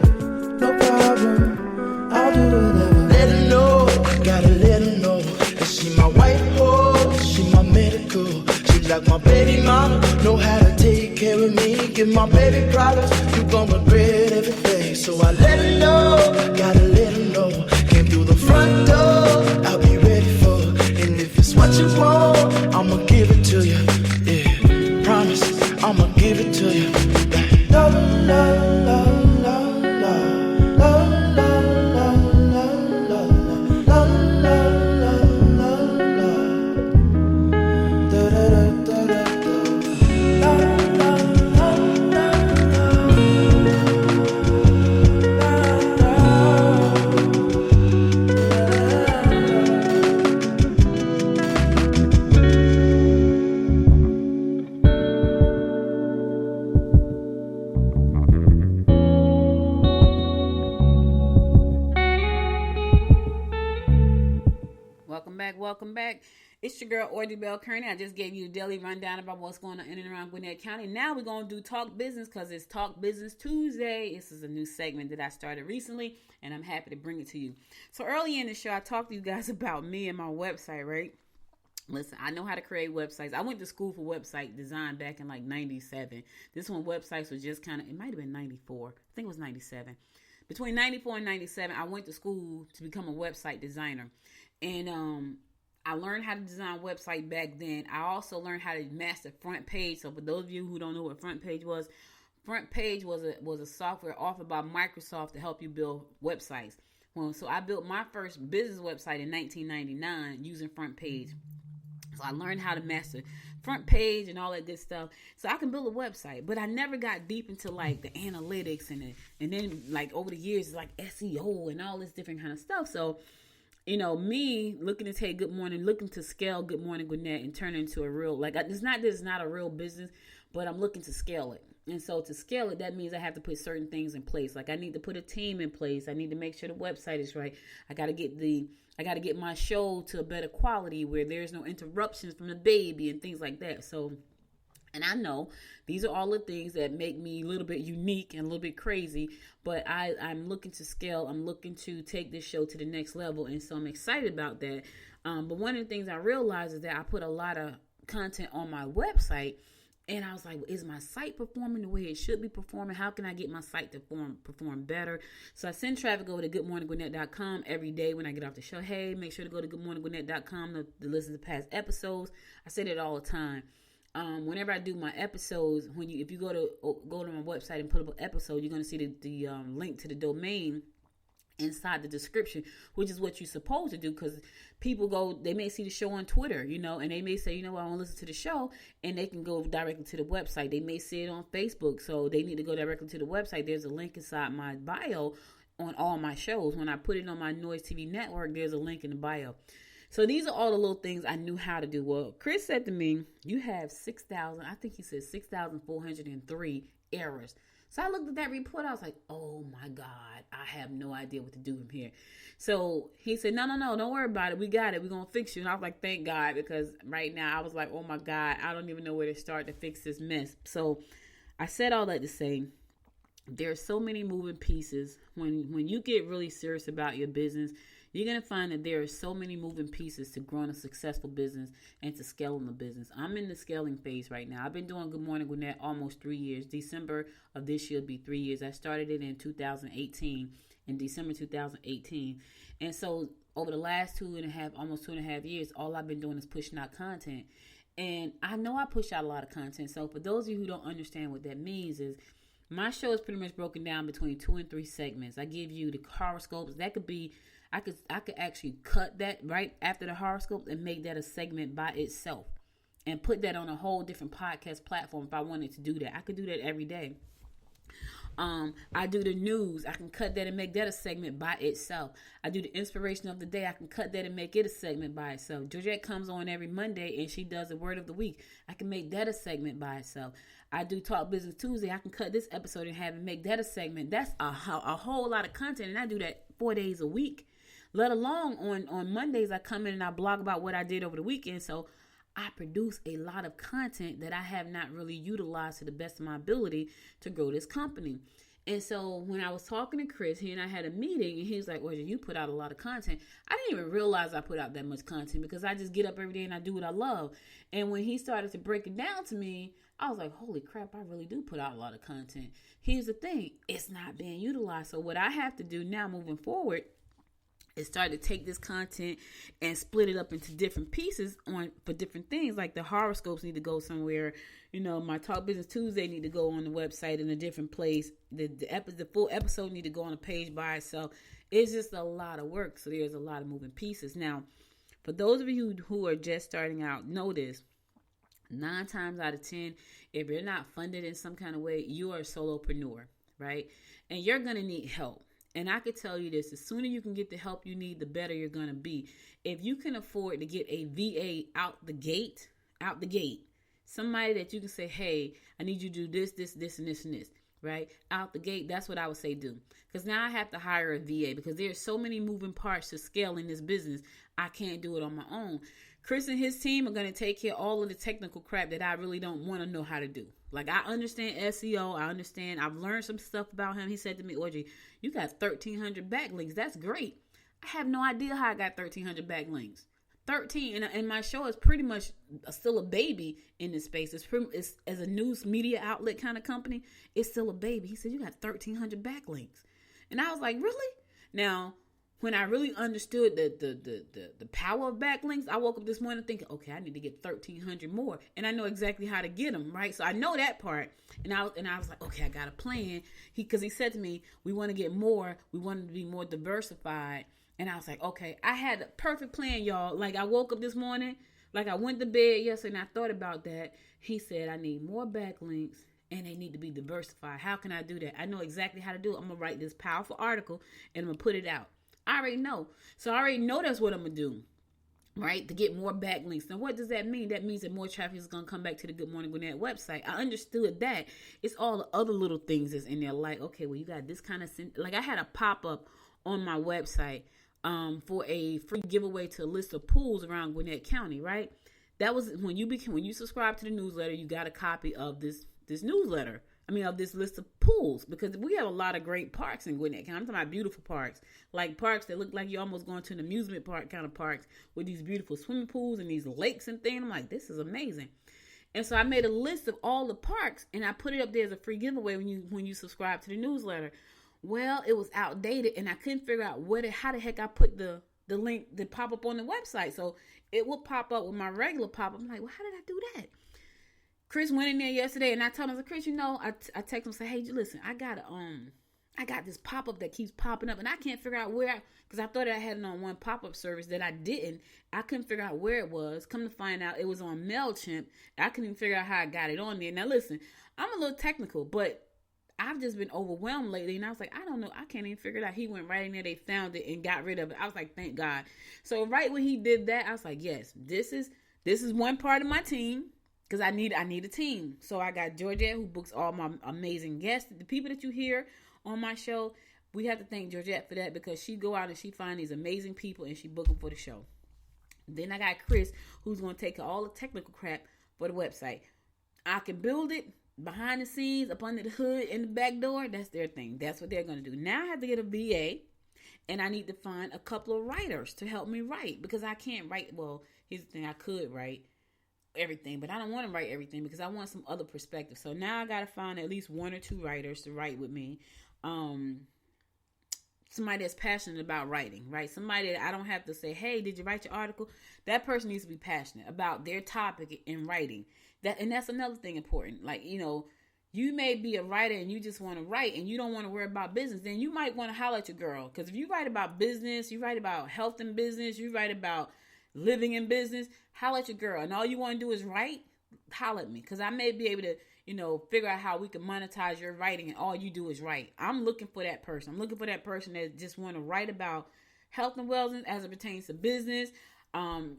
S3: No problem, I'll do whatever. Let her know, gotta let her know that she my white horse, she my medical. She like my baby mama, know how to take care of me. Give my baby problems, you gon' regret everything. So I let her know, gotta let her know. Came through the front door, I'll be ready for her. And if it's what you want, I'ma give it to you. Yeah, promise, I'ma give it to you. La la la la la la la la la la la la la la. Da da da da da. La la la la
S2: Welcome back. It's your girl, Audrey Bell Kearney. I just gave you a daily rundown about what's going on in and around Gwinnett County. Now we're going to do Talk Business because it's Talk Business Tuesday. This is a new segment that I started recently, and I'm happy to bring it to you. So early in the show, I talked to you guys about me and my website, right? Listen, I know how to create websites. I went to school for website design back in like 97. This one, websites was just kind of, it might have been 94. I think it was 97. Between 94 and 97, I went to school to become a website designer. And I learned how to design a website back then. I also learned how to master front page. So for those of you who don't know what front page was a software offered by Microsoft to help you build websites. So I built my first business website in 1999 using front page. So I learned how to master front page and all that good stuff. So I can build a website. But I never got deep into like the analytics and then like over the years it's like SEO and all this different kind of stuff. So, me looking to take Good Morning, looking to scale Good Morning Gwinnett and turn it into a real, like, it's not that it's not a real business, but I'm looking to scale it. And so to scale it, that means I have to put certain things in place. Like I need to put a team in place. I need to make sure the website is right. I got to get my show to a better quality where there's no interruptions from the baby and things like that. So, and I know these are all the things that make me a little bit unique and a little bit crazy, but I'm looking to scale. I'm looking to take this show to the next level. And so I'm excited about that. But one of the things I realized is that I put a lot of content on my website. And I was like, is my site performing the way it should be performing? How can I get my site to perform better? So I send traffic over to goodmorninggwinnett.com every day when I get off the show. Hey, make sure to go to goodmorninggwinnett.com to listen to past episodes. I say that all the time. Whenever I do my episodes, if you go to my website and put up an episode, you're going to see the link to the domain inside the description, which is what you're supposed to do, because people they may see the show on Twitter, and they may say, I want to listen to the show, and they can go directly to the website. They may see it on Facebook, so they need to go directly to the website. There's a link inside my bio on all my shows. When I put it on my Noise TV network, there's a link in the bio. So these are all the little things I knew how to do. Well, Chris said to me, you have 6,403 errors. So I looked at that report. I was like, oh my God, I have no idea what to do from here. So he said, no, don't worry about it. We got it. We're going to fix you. And I was like, thank God, because right now I was like, oh my God, I don't even know where to start to fix this mess. So I said all that to say, there's so many moving pieces. When you get really serious about your business, you're going to find that there are so many moving pieces to growing a successful business and to scaling the business. I'm in the scaling phase right now. I've been doing Good Morning Gwinnett almost 3 years. December of this year will be 3 years. I started it in 2018, in December 2018. And so over the last almost 2.5 years, all I've been doing is pushing out content. And I know I push out a lot of content. So for those of you who don't understand what that means is, my show is pretty much broken down between 2 and 3 segments. I give you the horoscopes. That could be, I could actually cut that right after the horoscope and make that a segment by itself and put that on a whole different podcast platform if I wanted to do that. I could do that every day. I do the news. I can cut that and make that a segment by itself. I do the inspiration of the day. I can cut that and make it a segment by itself. Georgette comes on every Monday and she does the word of the week. I can make that a segment by itself. I do Talk Business Tuesday. I can cut this episode and have it make that a segment. That's a whole lot of content, and I do that 4 days a week. Let alone on Mondays, I come in and I blog about what I did over the weekend. So I produce a lot of content that I have not really utilized to the best of my ability to grow this company. And so when I was talking to Chris, he and I had a meeting, and he was like, well, you put out a lot of content. I didn't even realize I put out that much content because I just get up every day and I do what I love. And when he started to break it down to me, I was like, holy crap, I really do put out a lot of content. Here's the thing, it's not being utilized. So what I have to do now moving forward is start to take this content and split it up into different pieces for different things. Like the horoscopes need to go somewhere. My Talk Business Tuesday need to go on the website in a different place. The full episode need to go on a page by itself. It's just a lot of work. So there's a lot of moving pieces. Now, for those of you who are just starting out, know this. 9 times out of 10, if you're not funded in some kind of way, you are a solopreneur, right? And you're going to need help. And I could tell you this, the sooner you can get the help you need, the better you're going to be. If you can afford to get a VA out the gate, somebody that you can say, hey, I need you to do this, and this, right? Out the gate, that's what I would say do. Because now I have to hire a VA because there's so many moving parts to scaling this business. I can't do it on my own. Chris and his team are going to take care of all of the technical crap that I really don't want to know how to do. Like, I understand SEO. I've learned some stuff about him. He said to me, Audrey, you got 1,300 backlinks. That's great. I have no idea how I got 1,300 backlinks. 13, and my show is pretty much still a baby in this space. It's as a news media outlet kind of company, it's still a baby. He said, you got 1,300 backlinks. And I was like, really? Now, when I really understood the power of backlinks, I woke up this morning thinking, okay, I need to get 1,300 more. And I know exactly how to get them, right? So I know that part. And I was like, okay, I got a plan. Because he said to me, we want to get more. We want to be more diversified. And I was like, okay, I had a perfect plan, y'all. Like, I woke up this morning Like I went to bed yesterday and I thought about that. He said, I need more backlinks and they need to be diversified. How can I do that? I know exactly how to do it. I'm going to write this powerful article and I'm going to put it out. I already know. So I already know that's what I'm going to do. Right? To get more backlinks. Now, what does that mean? That means that more traffic is going to come back to the Good Morning Gwinnett website. I understood that. It's all the other little things that's in there. Like, okay, well, you got this kind of... Like, I had a pop-up on my website for a free giveaway to a list of pools around Gwinnett County, right? That was when you subscribe to the newsletter, you got a copy of this newsletter. Of this list of pools, because we have a lot of great parks in Gwinnett County. I'm talking about beautiful parks, like parks that look like you're almost going to an amusement park kind of parks with these beautiful swimming pools and these lakes and things. I'm like, this is amazing. And so I made a list of all the parks and I put it up there as a free giveaway when you subscribe to the newsletter. Well, it was outdated and I couldn't figure out how the heck I put the link that pop up on the website. So it will pop up with my regular pop up. I'm like, well, how did I do that? Chris went in there yesterday and I told him, I said, Chris, I text him and say, hey, listen, I got this pop-up that keeps popping up and I can't figure out where, because I thought I had it on one pop-up service that I didn't. I couldn't figure out where it was. Come to find out it was on MailChimp. I couldn't even figure out how I got it on there. Now listen, I'm a little technical, but I've just been overwhelmed lately. And I was like, I don't know. I can't even figure it out. He went right in there. They found it and got rid of it. I was like, thank God. So right when he did that, I was like, yes, this is one part of my team. Because I need a team. So I got Georgette, who books all my amazing guests. The people that you hear on my show, we have to thank Georgette for that, because she go out and she find these amazing people and she book them for the show. Then I got Chris, who's going to take all the technical crap for the website. I can build it behind the scenes, up under the hood, in the back door. That's their thing. That's what they're going to do. Now I have to get a VA, and I need to find a couple of writers to help me write, because I can't write. Well, here's the thing. I could write everything, but I don't want to write everything because I want some other perspective. So now I got to find at least one or two writers to write with me. Somebody that's passionate about writing, right? Somebody that I don't have to say, hey, did you write your article? That person needs to be passionate about their topic in writing. And that's another thing important. Like, you may be a writer and you just want to write and you don't want to worry about business. Then you might want to holler at your girl. Because if you write about business, you write about health and business, you write about living in business, holler at your girl. And all you want to do is write, holler at me. Because I may be able to, figure out how we can monetize your writing, and all you do is write. I'm looking for that person. I'm looking for that person that just want to write about health and wellness as it pertains to business.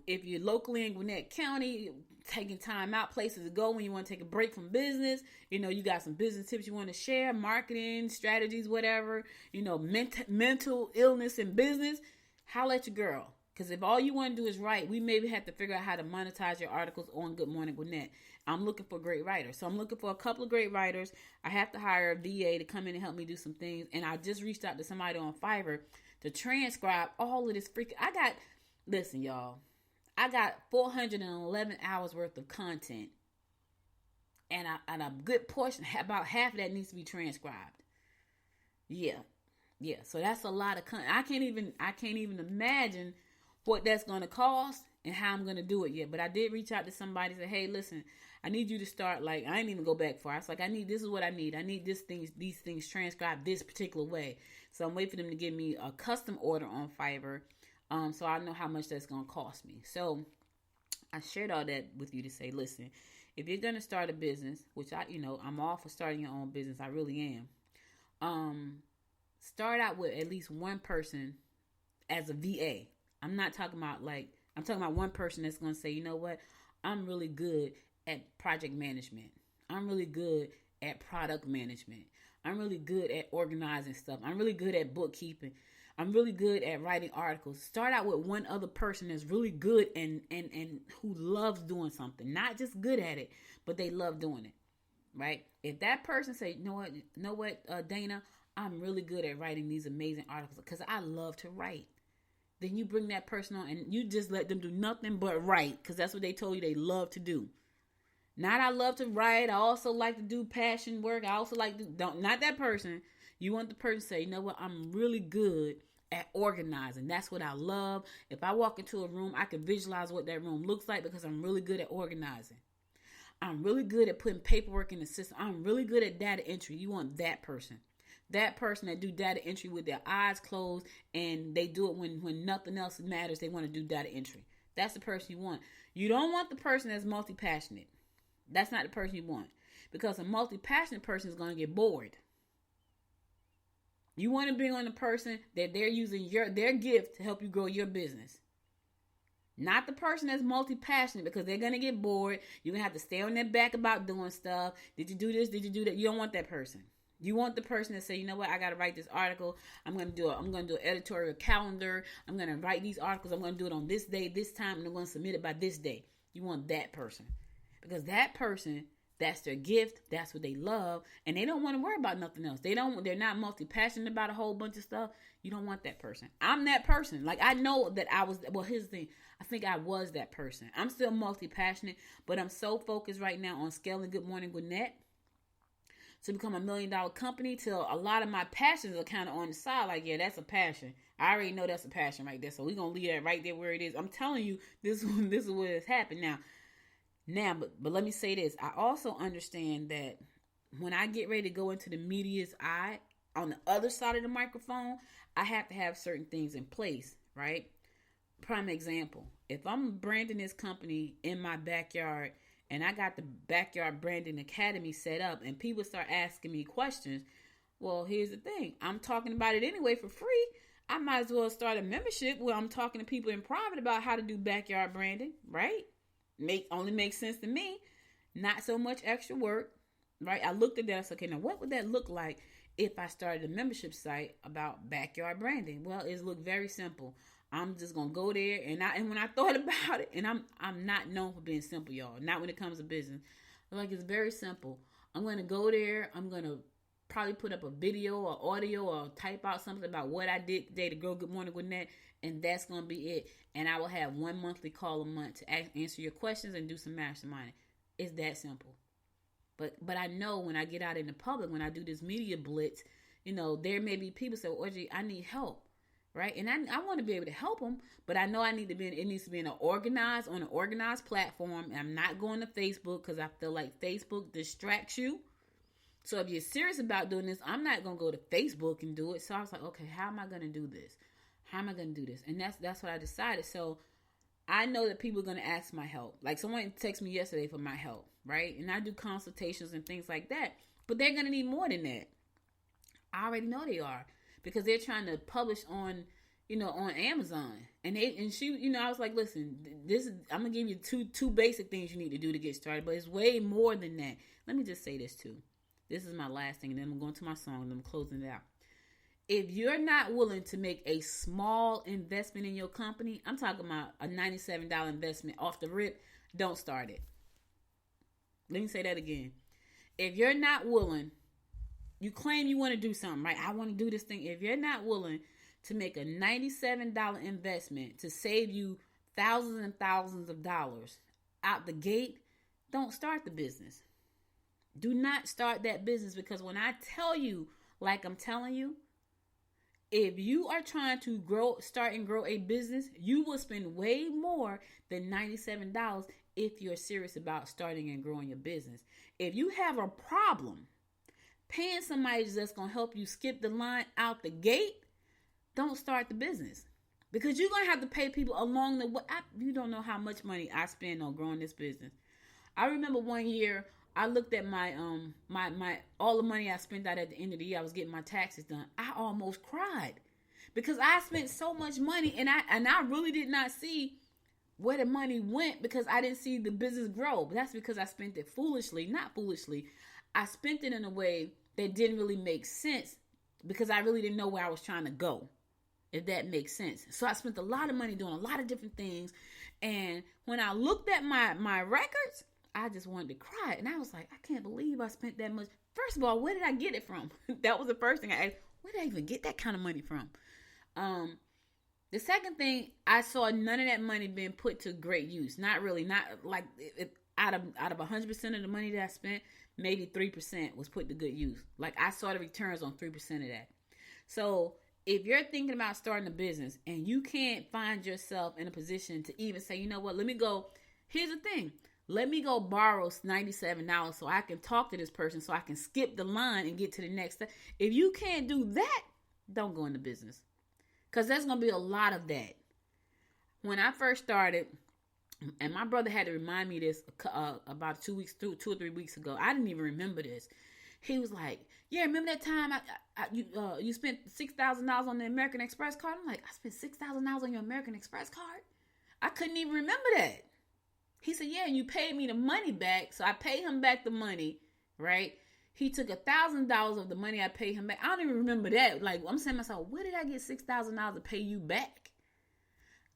S2: If you're locally in Gwinnett County, taking time out, places to go when you want to take a break from business, you got some business tips you want to share, marketing strategies, whatever, mental illness in business, holler at your girl. Because if all you want to do is write, we maybe have to figure out how to monetize your articles on Good Morning Gwinnett. I'm looking for great writers. So I'm looking for a couple of great writers. I have to hire a VA to come in and help me do some things. And I just reached out to somebody on Fiverr to transcribe all of this listen, y'all. I got 411 hours worth of content. And a good portion, about half of that needs to be transcribed. Yeah. So that's a lot of content. I can't even imagine what that's going to cost and how I'm going to do it yet. But I did reach out to somebody and say, hey, listen, I need you to start, I ain't even go back far. I was like, this is what I need. I need these things transcribed this particular way. So I'm waiting for them to give me a custom order on Fiverr. So I know how much that's going to cost me. So I shared all that with you to say, listen, if you're going to start a business, which I'm all for starting your own business. I really am. Start out with at least one person as a VA. I'm not talking about I'm talking about one person that's going to say, you know what? I'm really good at project management. I'm really good at product management. I'm really good at organizing stuff. I'm really good at bookkeeping. I'm really good at writing articles. Start out with one other person that's really good and who loves doing something. Not just good at it, but they love doing it, right? If that person say, you know what, Dana, I'm really good at writing these amazing articles because I love to write. Then you bring that person on and you just let them do nothing but write, because that's what they told you they love to do. Not I love to write. I also like to do passion work. I also like to not that person. You want the person to say, you know what, I'm really good at organizing. That's what I love. If I walk into a room, I can visualize what that room looks like because I'm really good at organizing. I'm really good at putting paperwork in the system. I'm really good at data entry. You want that person. That person that do data entry with their eyes closed and they do it when nothing else matters. They want to do data entry. That's the person you want. You don't want the person that's multi-passionate. That's not the person you want. Because a multi-passionate person is going to get bored. You want to bring on the person that they're using their gift to help you grow your business. Not the person that's multi-passionate, because they're going to get bored. You're going to have to stay on their back about doing stuff. Did you do this? Did you do that? You don't want that person. You want the person that say, you know what, I got to write this article. I'm going to do an editorial calendar. I'm going to write these articles. I'm going to do it on this day, this time, and I'm going to submit it by this day. You want that person. Because that person, that's their gift. That's what they love. And they don't want to worry about nothing else. They're not multi-passionate about a whole bunch of stuff. You don't want that person. I'm that person. Like, I know that here's the thing. I think I was that person. I'm still multi-passionate, but I'm so focused right now on scaling Good Morning Gwinnett to become $1 million company, till a lot of my passions are kind of on the side. Like, yeah, that's a passion. I already know that's a passion right there. So we're going to leave that right there where it is. I'm telling you, this is what has happened now, but let me say this. I also understand that when I get ready to go into the media's eye, on the other side of the microphone, I have to have certain things in place, right? Prime example, if I'm branding this company in my backyard and I got the Backyard Branding Academy set up and people start asking me questions, well, here's the thing. I'm talking about it anyway for free. I might as well start a membership where I'm talking to people in private about how to do backyard branding, right? Only makes sense to me. Not so much extra work, right? I looked at that. I said, okay, now what would that look like if I started a membership site about backyard branding? Well, it looked very simple. I'm just gonna go there, and when I thought about it, and I'm not known for being simple, y'all. Not when it comes to business. Like, it's very simple. I'm gonna go there. I'm gonna probably put up a video or audio or type out something about what I did today to grow Good Morning Gwinnett, and that's gonna be it. And I will have one monthly call a month to answer your questions and do some masterminding. It's that simple. But I know when I get out in the public, when I do this media blitz, there may be people say, well, I need help. Right? And I want to be able to help them, but I know it needs to be on an organized platform. And I'm not going to Facebook because I feel like Facebook distracts you. So if you're serious about doing this, I'm not going to go to Facebook and do it. So I was like, okay, how am I going to do this? How am I going to do this? And that's what I decided. So I know that people are going to ask my help. Like, someone texted me yesterday for my help, right? And I do consultations and things like that, but they're going to need more than that. I already know they are. Because they're trying to publish on Amazon. And she, I was like, listen, I'm going to give you two basic things you need to do to get started, but it's way more than that. Let me just say this too. This is my last thing, and then I'm going to my song, and I'm closing it out. If you're not willing to make a small investment in your company, I'm talking about a $97 investment off the rip, don't start it. Let me say that again. If you're not willing, you claim you want to do something, right? I want to do this thing. If you're not willing to make a $97 investment to save you thousands and thousands of dollars out the gate, don't start the business. Do not start that business, because when I tell you, like I'm telling you, if you are trying to start and grow a business, you will spend way more than $97 if you're serious about starting and growing your business. If you have a problem paying somebody that's going to help you skip the line out the gate, don't start the business. Because you're going to have to pay people along the way. You don't know how much money I spend on growing this business. I remember one year I looked at my all the money I spent out at the end of the year. I was getting my taxes done. I almost cried because I spent so much money, and I really did not see where the money went, because I didn't see the business grow. But that's because I spent it foolishly. Not foolishly. I spent it in a way that didn't really make sense, because I really didn't know where I was trying to go, if that makes sense. So I spent a lot of money doing a lot of different things. And when I looked at my records, I just wanted to cry. And I was like, I can't believe I spent that much. First of all, where did I get it from? That was the first thing I asked. Where did I even get that kind of money from? The second thing, I saw none of that money being put to great use. Not really. Not like out of 100% of the money that I spent, maybe 3% was put to good use. Like, I saw the returns on 3% of that. So if you're thinking about starting a business and you can't find yourself in a position to even say, you know what, let me go. Here's the thing. Let me go borrow $97 so I can talk to this person, so I can skip the line and get to the next step. If you can't do that, don't go into business. Because there's going to be a lot of that. When I first started, And my brother had to remind me this about 2 or 3 weeks ago. I didn't even remember this. He was like, yeah, remember that time you spent $6,000 on the American Express card? I'm like, I spent $6,000 on your American Express card? I couldn't even remember that. He said, yeah, and you paid me the money back. So I paid him back the money, right? He took $1,000 of the money I paid him back. I don't even remember that. Like, I'm saying to myself, where did I get $6,000 to pay you back?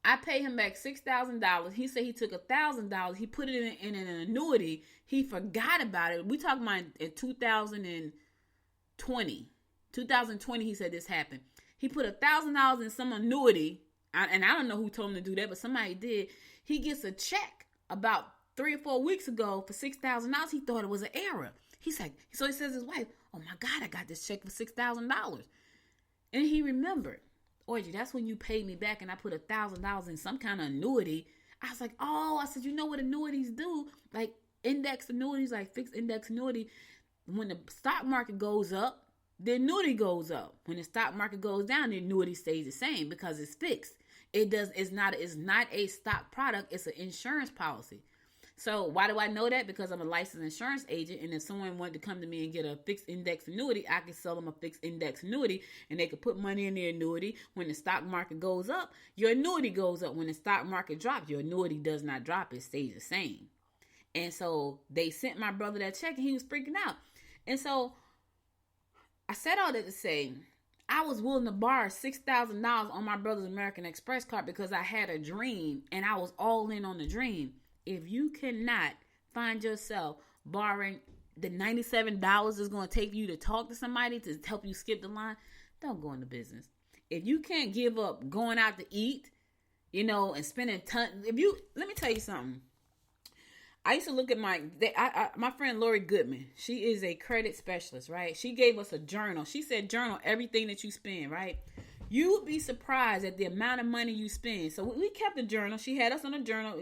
S2: I paid him back $6,000. He said he took $1,000. He put it in an annuity. He forgot about it. We talking about in 2020. 2020, he said this happened. He put $1,000 in some annuity. And I don't know who told him to do that, but somebody did. He gets a check about 3 or 4 weeks ago for $6,000. He thought it was an error. So he says to his wife, oh my God, I got this check for $6,000. And he remembered. Orgy, that's when you paid me back and I put $1,000 in some kind of annuity. I was like, oh, I said, you know what annuities do? Like index annuities, like fixed index annuity. When the stock market goes up, the annuity goes up. When the stock market goes down, the annuity stays the same because it's fixed. It's not a stock product. It's an insurance policy. So why do I know that? Because I'm a licensed insurance agent, and if someone wanted to come to me and get a fixed index annuity, I could sell them a fixed index annuity, and they could put money in their annuity. When the stock market goes up, your annuity goes up. When the stock market drops, your annuity does not drop. It stays the same. And so they sent my brother that check, and he was freaking out. And so I said all that to say, I was willing to borrow $6,000 on my brother's American Express card because I had a dream, and I was all in on the dream. If you cannot find yourself borrowing the $97 is going to take you to talk to somebody to help you skip the line, don't go into business. If you can't give up going out to eat, and spending let me tell you something. I used to look at my friend Lori Goodman. She is a credit specialist, right? She gave us a journal. She said, journal everything that you spend, right? You would be surprised at the amount of money you spend. So we kept a journal. She had us on a journal.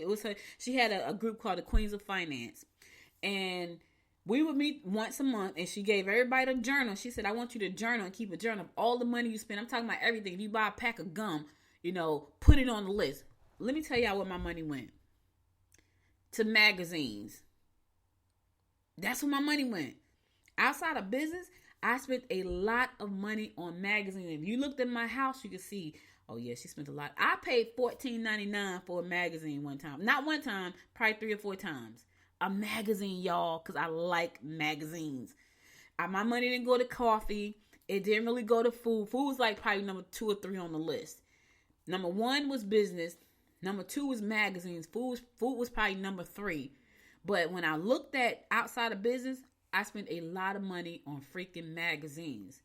S2: She had a group called the Queens of Finance. And we would meet once a month, and she gave everybody a journal. She said, I want you to journal and keep a journal of all the money you spend. I'm talking about everything. If you buy a pack of gum, put it on the list. Let me tell y'all where my money went. To magazines. That's where my money went. Outside of business, I spent a lot of money on magazines. If you looked at my house, you could see, oh yeah, she spent a lot. I paid $14.99 for a magazine one time. Not one time, probably 3 or 4 times. A magazine, y'all, because I like magazines. My money didn't go to coffee. It didn't really go to food. Food was like probably number 2 or 3 on the list. Number 1 was business. Number 2 was magazines. Food was probably number 3. But when I looked at outside of business, I spent a lot of money on freaking magazines,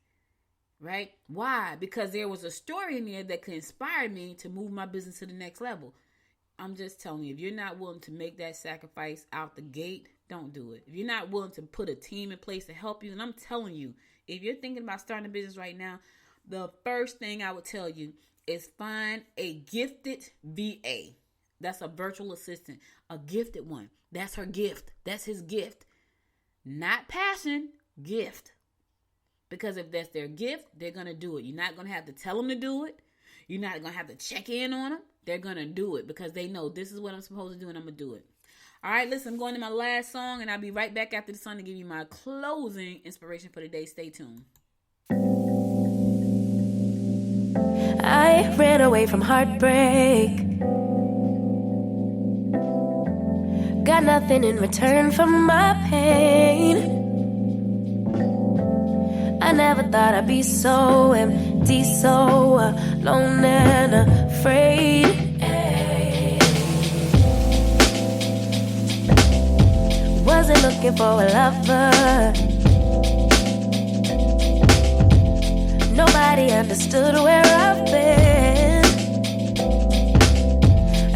S2: right? Why? Because there was a story in there that could inspire me to move my business to the next level. I'm just telling you, if you're not willing to make that sacrifice out the gate, don't do it. If you're not willing to put a team in place to help you, and I'm telling you, if you're thinking about starting a business right now, the first thing I would tell you is find a gifted VA. That's a virtual assistant, a gifted one. That's her gift. That's his gift. Not passion, gift. Because if that's their gift, they're going to do it. You're not going to have to tell them to do it. You're not going to have to check in on them. They're going to do it because they know this is what I'm supposed to do and I'm going to do it. All right, listen, I'm going to my last song and I'll be right back after the song to give you my closing inspiration for the day. Stay tuned.
S5: I ran away from heartbreak. Got nothing in return for my pain. I never thought I'd be so empty, so alone and afraid. Wasn't looking for a lover. Nobody understood where I've been.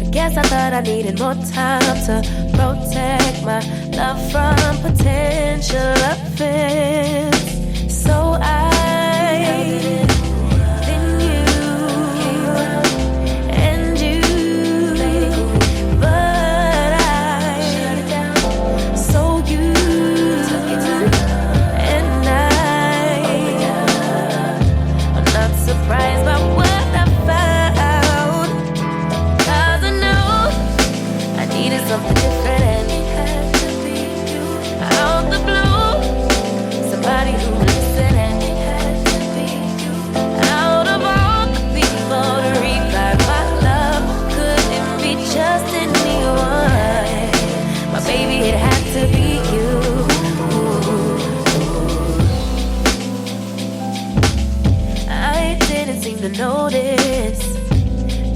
S5: I guess I thought I needed more time to protect my love from potential offense. So I then you and you, but I so you and I'm not surprised by what I found, 'cause I know I need to notice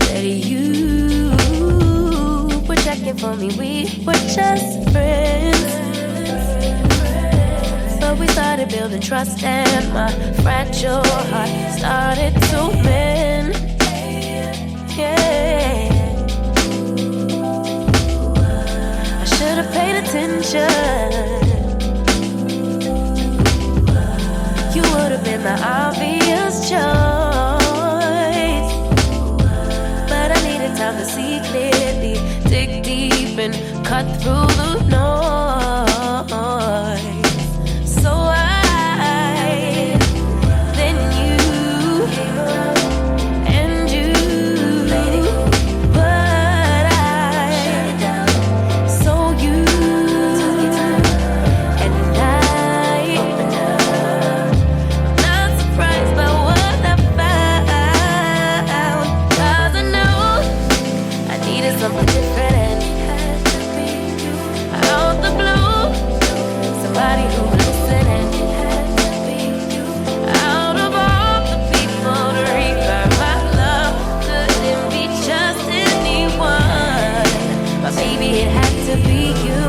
S5: that you were checking for me. We were just friends, but we started building trust, and my fragile heart started to mend. Yeah, I should have paid attention. You would have been the obvious choice, but I needed time to see clearly, dig deep and cut through the noise. So I, then you, and you, but I, so you, and I. Not surprised by what I found, 'cause I know I needed something different. Out the blue, somebody who listened. Out of all the people to revive my love, couldn't be just anyone. But baby, it had to be you.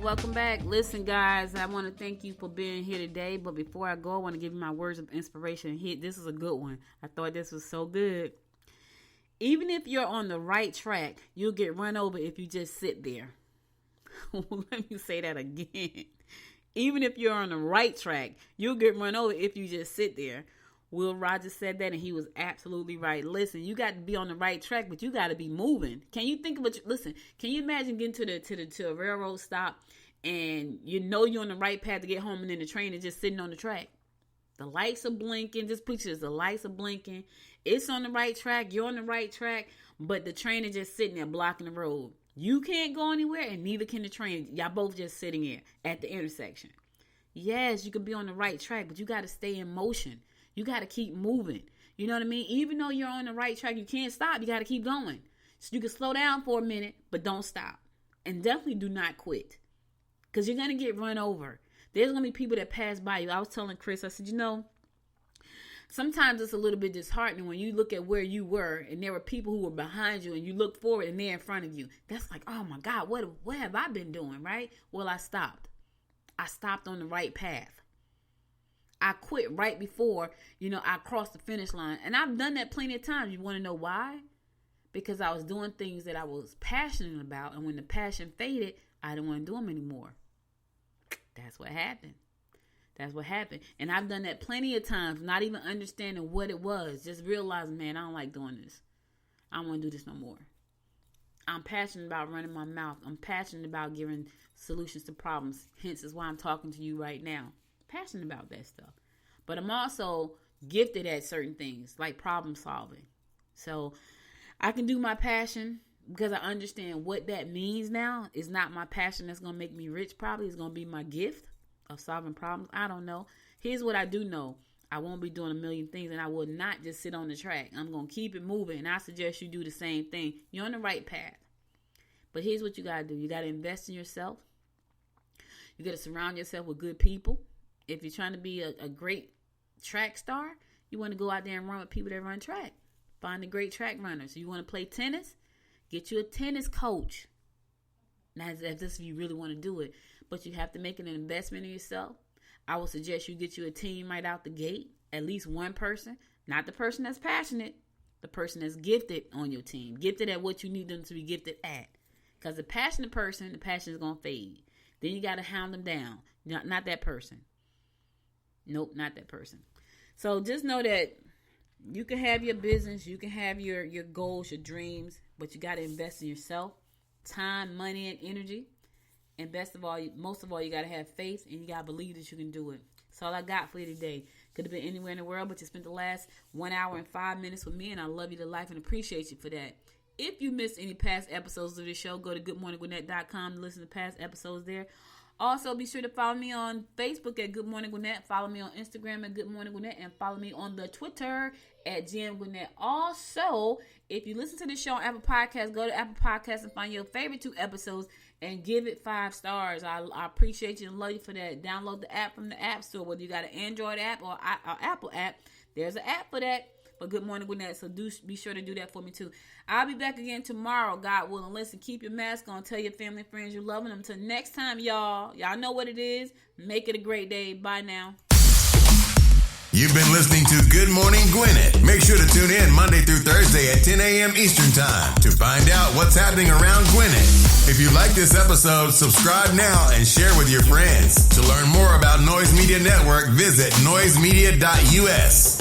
S2: Welcome back. Listen, guys, I want to thank you for being here today. But before I go, I want to give you my words of inspiration. This is a good one. I thought this was so good. Even if you're on the right track, you'll get run over if you just sit there. Let me say that again. Even if you're on the right track, you'll get run over if you just sit there. Will Rogers said that, and he was absolutely right. Listen, you got to be on the right track, but you got to be moving. Can you think of it? Listen, can you imagine getting to a railroad stop, and you know you're on the right path to get home, and then the train is just sitting on the track? The lights are blinking. Just picture this: the lights are blinking. It's on the right track. You're on the right track, but the train is just sitting there blocking the road. You can't go anywhere, and neither can the train. Y'all both just sitting here at the intersection. Yes, you could be on the right track, but you got to stay in motion. You got to keep moving. You know what I mean? Even though you're on the right track, you can't stop. You got to keep going. So you can slow down for a minute, but don't stop. And definitely do not quit, because you're going to get run over. There's going to be people that pass by you. I was telling Chris, I said, sometimes it's a little bit disheartening when you look at where you were and there were people who were behind you, and you look forward and they're in front of you. That's like, oh my God, what have I been doing, right? Well, I stopped. I stopped on the right path. I quit right before, I crossed the finish line. And I've done that plenty of times. You want to know why? Because I was doing things that I was passionate about. And when the passion faded, I didn't want to do them anymore. That's what happened. And I've done that plenty of times, not even understanding what it was. Just realizing, man, I don't like doing this. I don't want to do this no more. I'm passionate about running my mouth. I'm passionate about giving solutions to problems. Hence is why I'm talking to you right now. Passionate about that stuff. But I'm also gifted at certain things, like problem solving. So I can do my passion because I understand what that means now. It's not my passion that's going to make me rich, probably. It's going to be my gift of solving problems. I don't know. Here's what I do know. I won't be doing a million things, and I will not just sit on the track. I'm going to keep it moving, and I suggest you do the same thing. You're on the right path. But here's what you got to do. You got to invest in yourself. You got to surround yourself with good people. If you're trying to be a great track star, you want to go out there and run with people that run track. Find a great track runner. So you want to play tennis? Get you a tennis coach. Now, that's if you really want to do it. But you have to make an investment in yourself. I would suggest you get you a team right out the gate. At least one person. Not the person that's passionate. The person that's gifted on your team. Gifted at what you need them to be gifted at. Because the passionate person, the passion is going to fade. Then you got to hound them down. Not that person. Nope, not that person. So just know that you can have your business, you can have your goals, your dreams, but you got to invest in yourself, time, money, and energy. And most of all, you got to have faith, and you got to believe that you can do it. That's all I got for you today. Could have been anywhere in the world, but you spent the last 1 hour and 5 minutes with me, and I love you to life and appreciate you for that. If you missed any past episodes of this show, go to goodmorninggwinnett.com to listen to past episodes there. Also, be sure to follow me on Facebook at Good Morning Gwinnett. Follow me on Instagram at Good Morning Gwinnett. And follow me on the Twitter at GM Gwinnett. Also, if you listen to the show on Apple Podcasts, go to Apple Podcasts and find your favorite 2 episodes and give it 5 stars. I appreciate you and love you for that. Download the app from the App Store, whether you got an Android app or Apple app. There's an app for that. For Good Morning Gwinnett, so be sure to do that for me too. I'll be back again tomorrow, God willing. Listen, keep your mask on. Tell your family and friends you love them. Until next time, y'all know what it is. Make it a great day. Bye now.
S1: You've been listening to Good Morning Gwinnett. Make sure to tune in Monday through Thursday at 10 a.m. Eastern Time to find out what's happening around Gwinnett. If you like this episode, subscribe now and share with your friends. To learn more about Noise Media Network, visit noisemedia.us.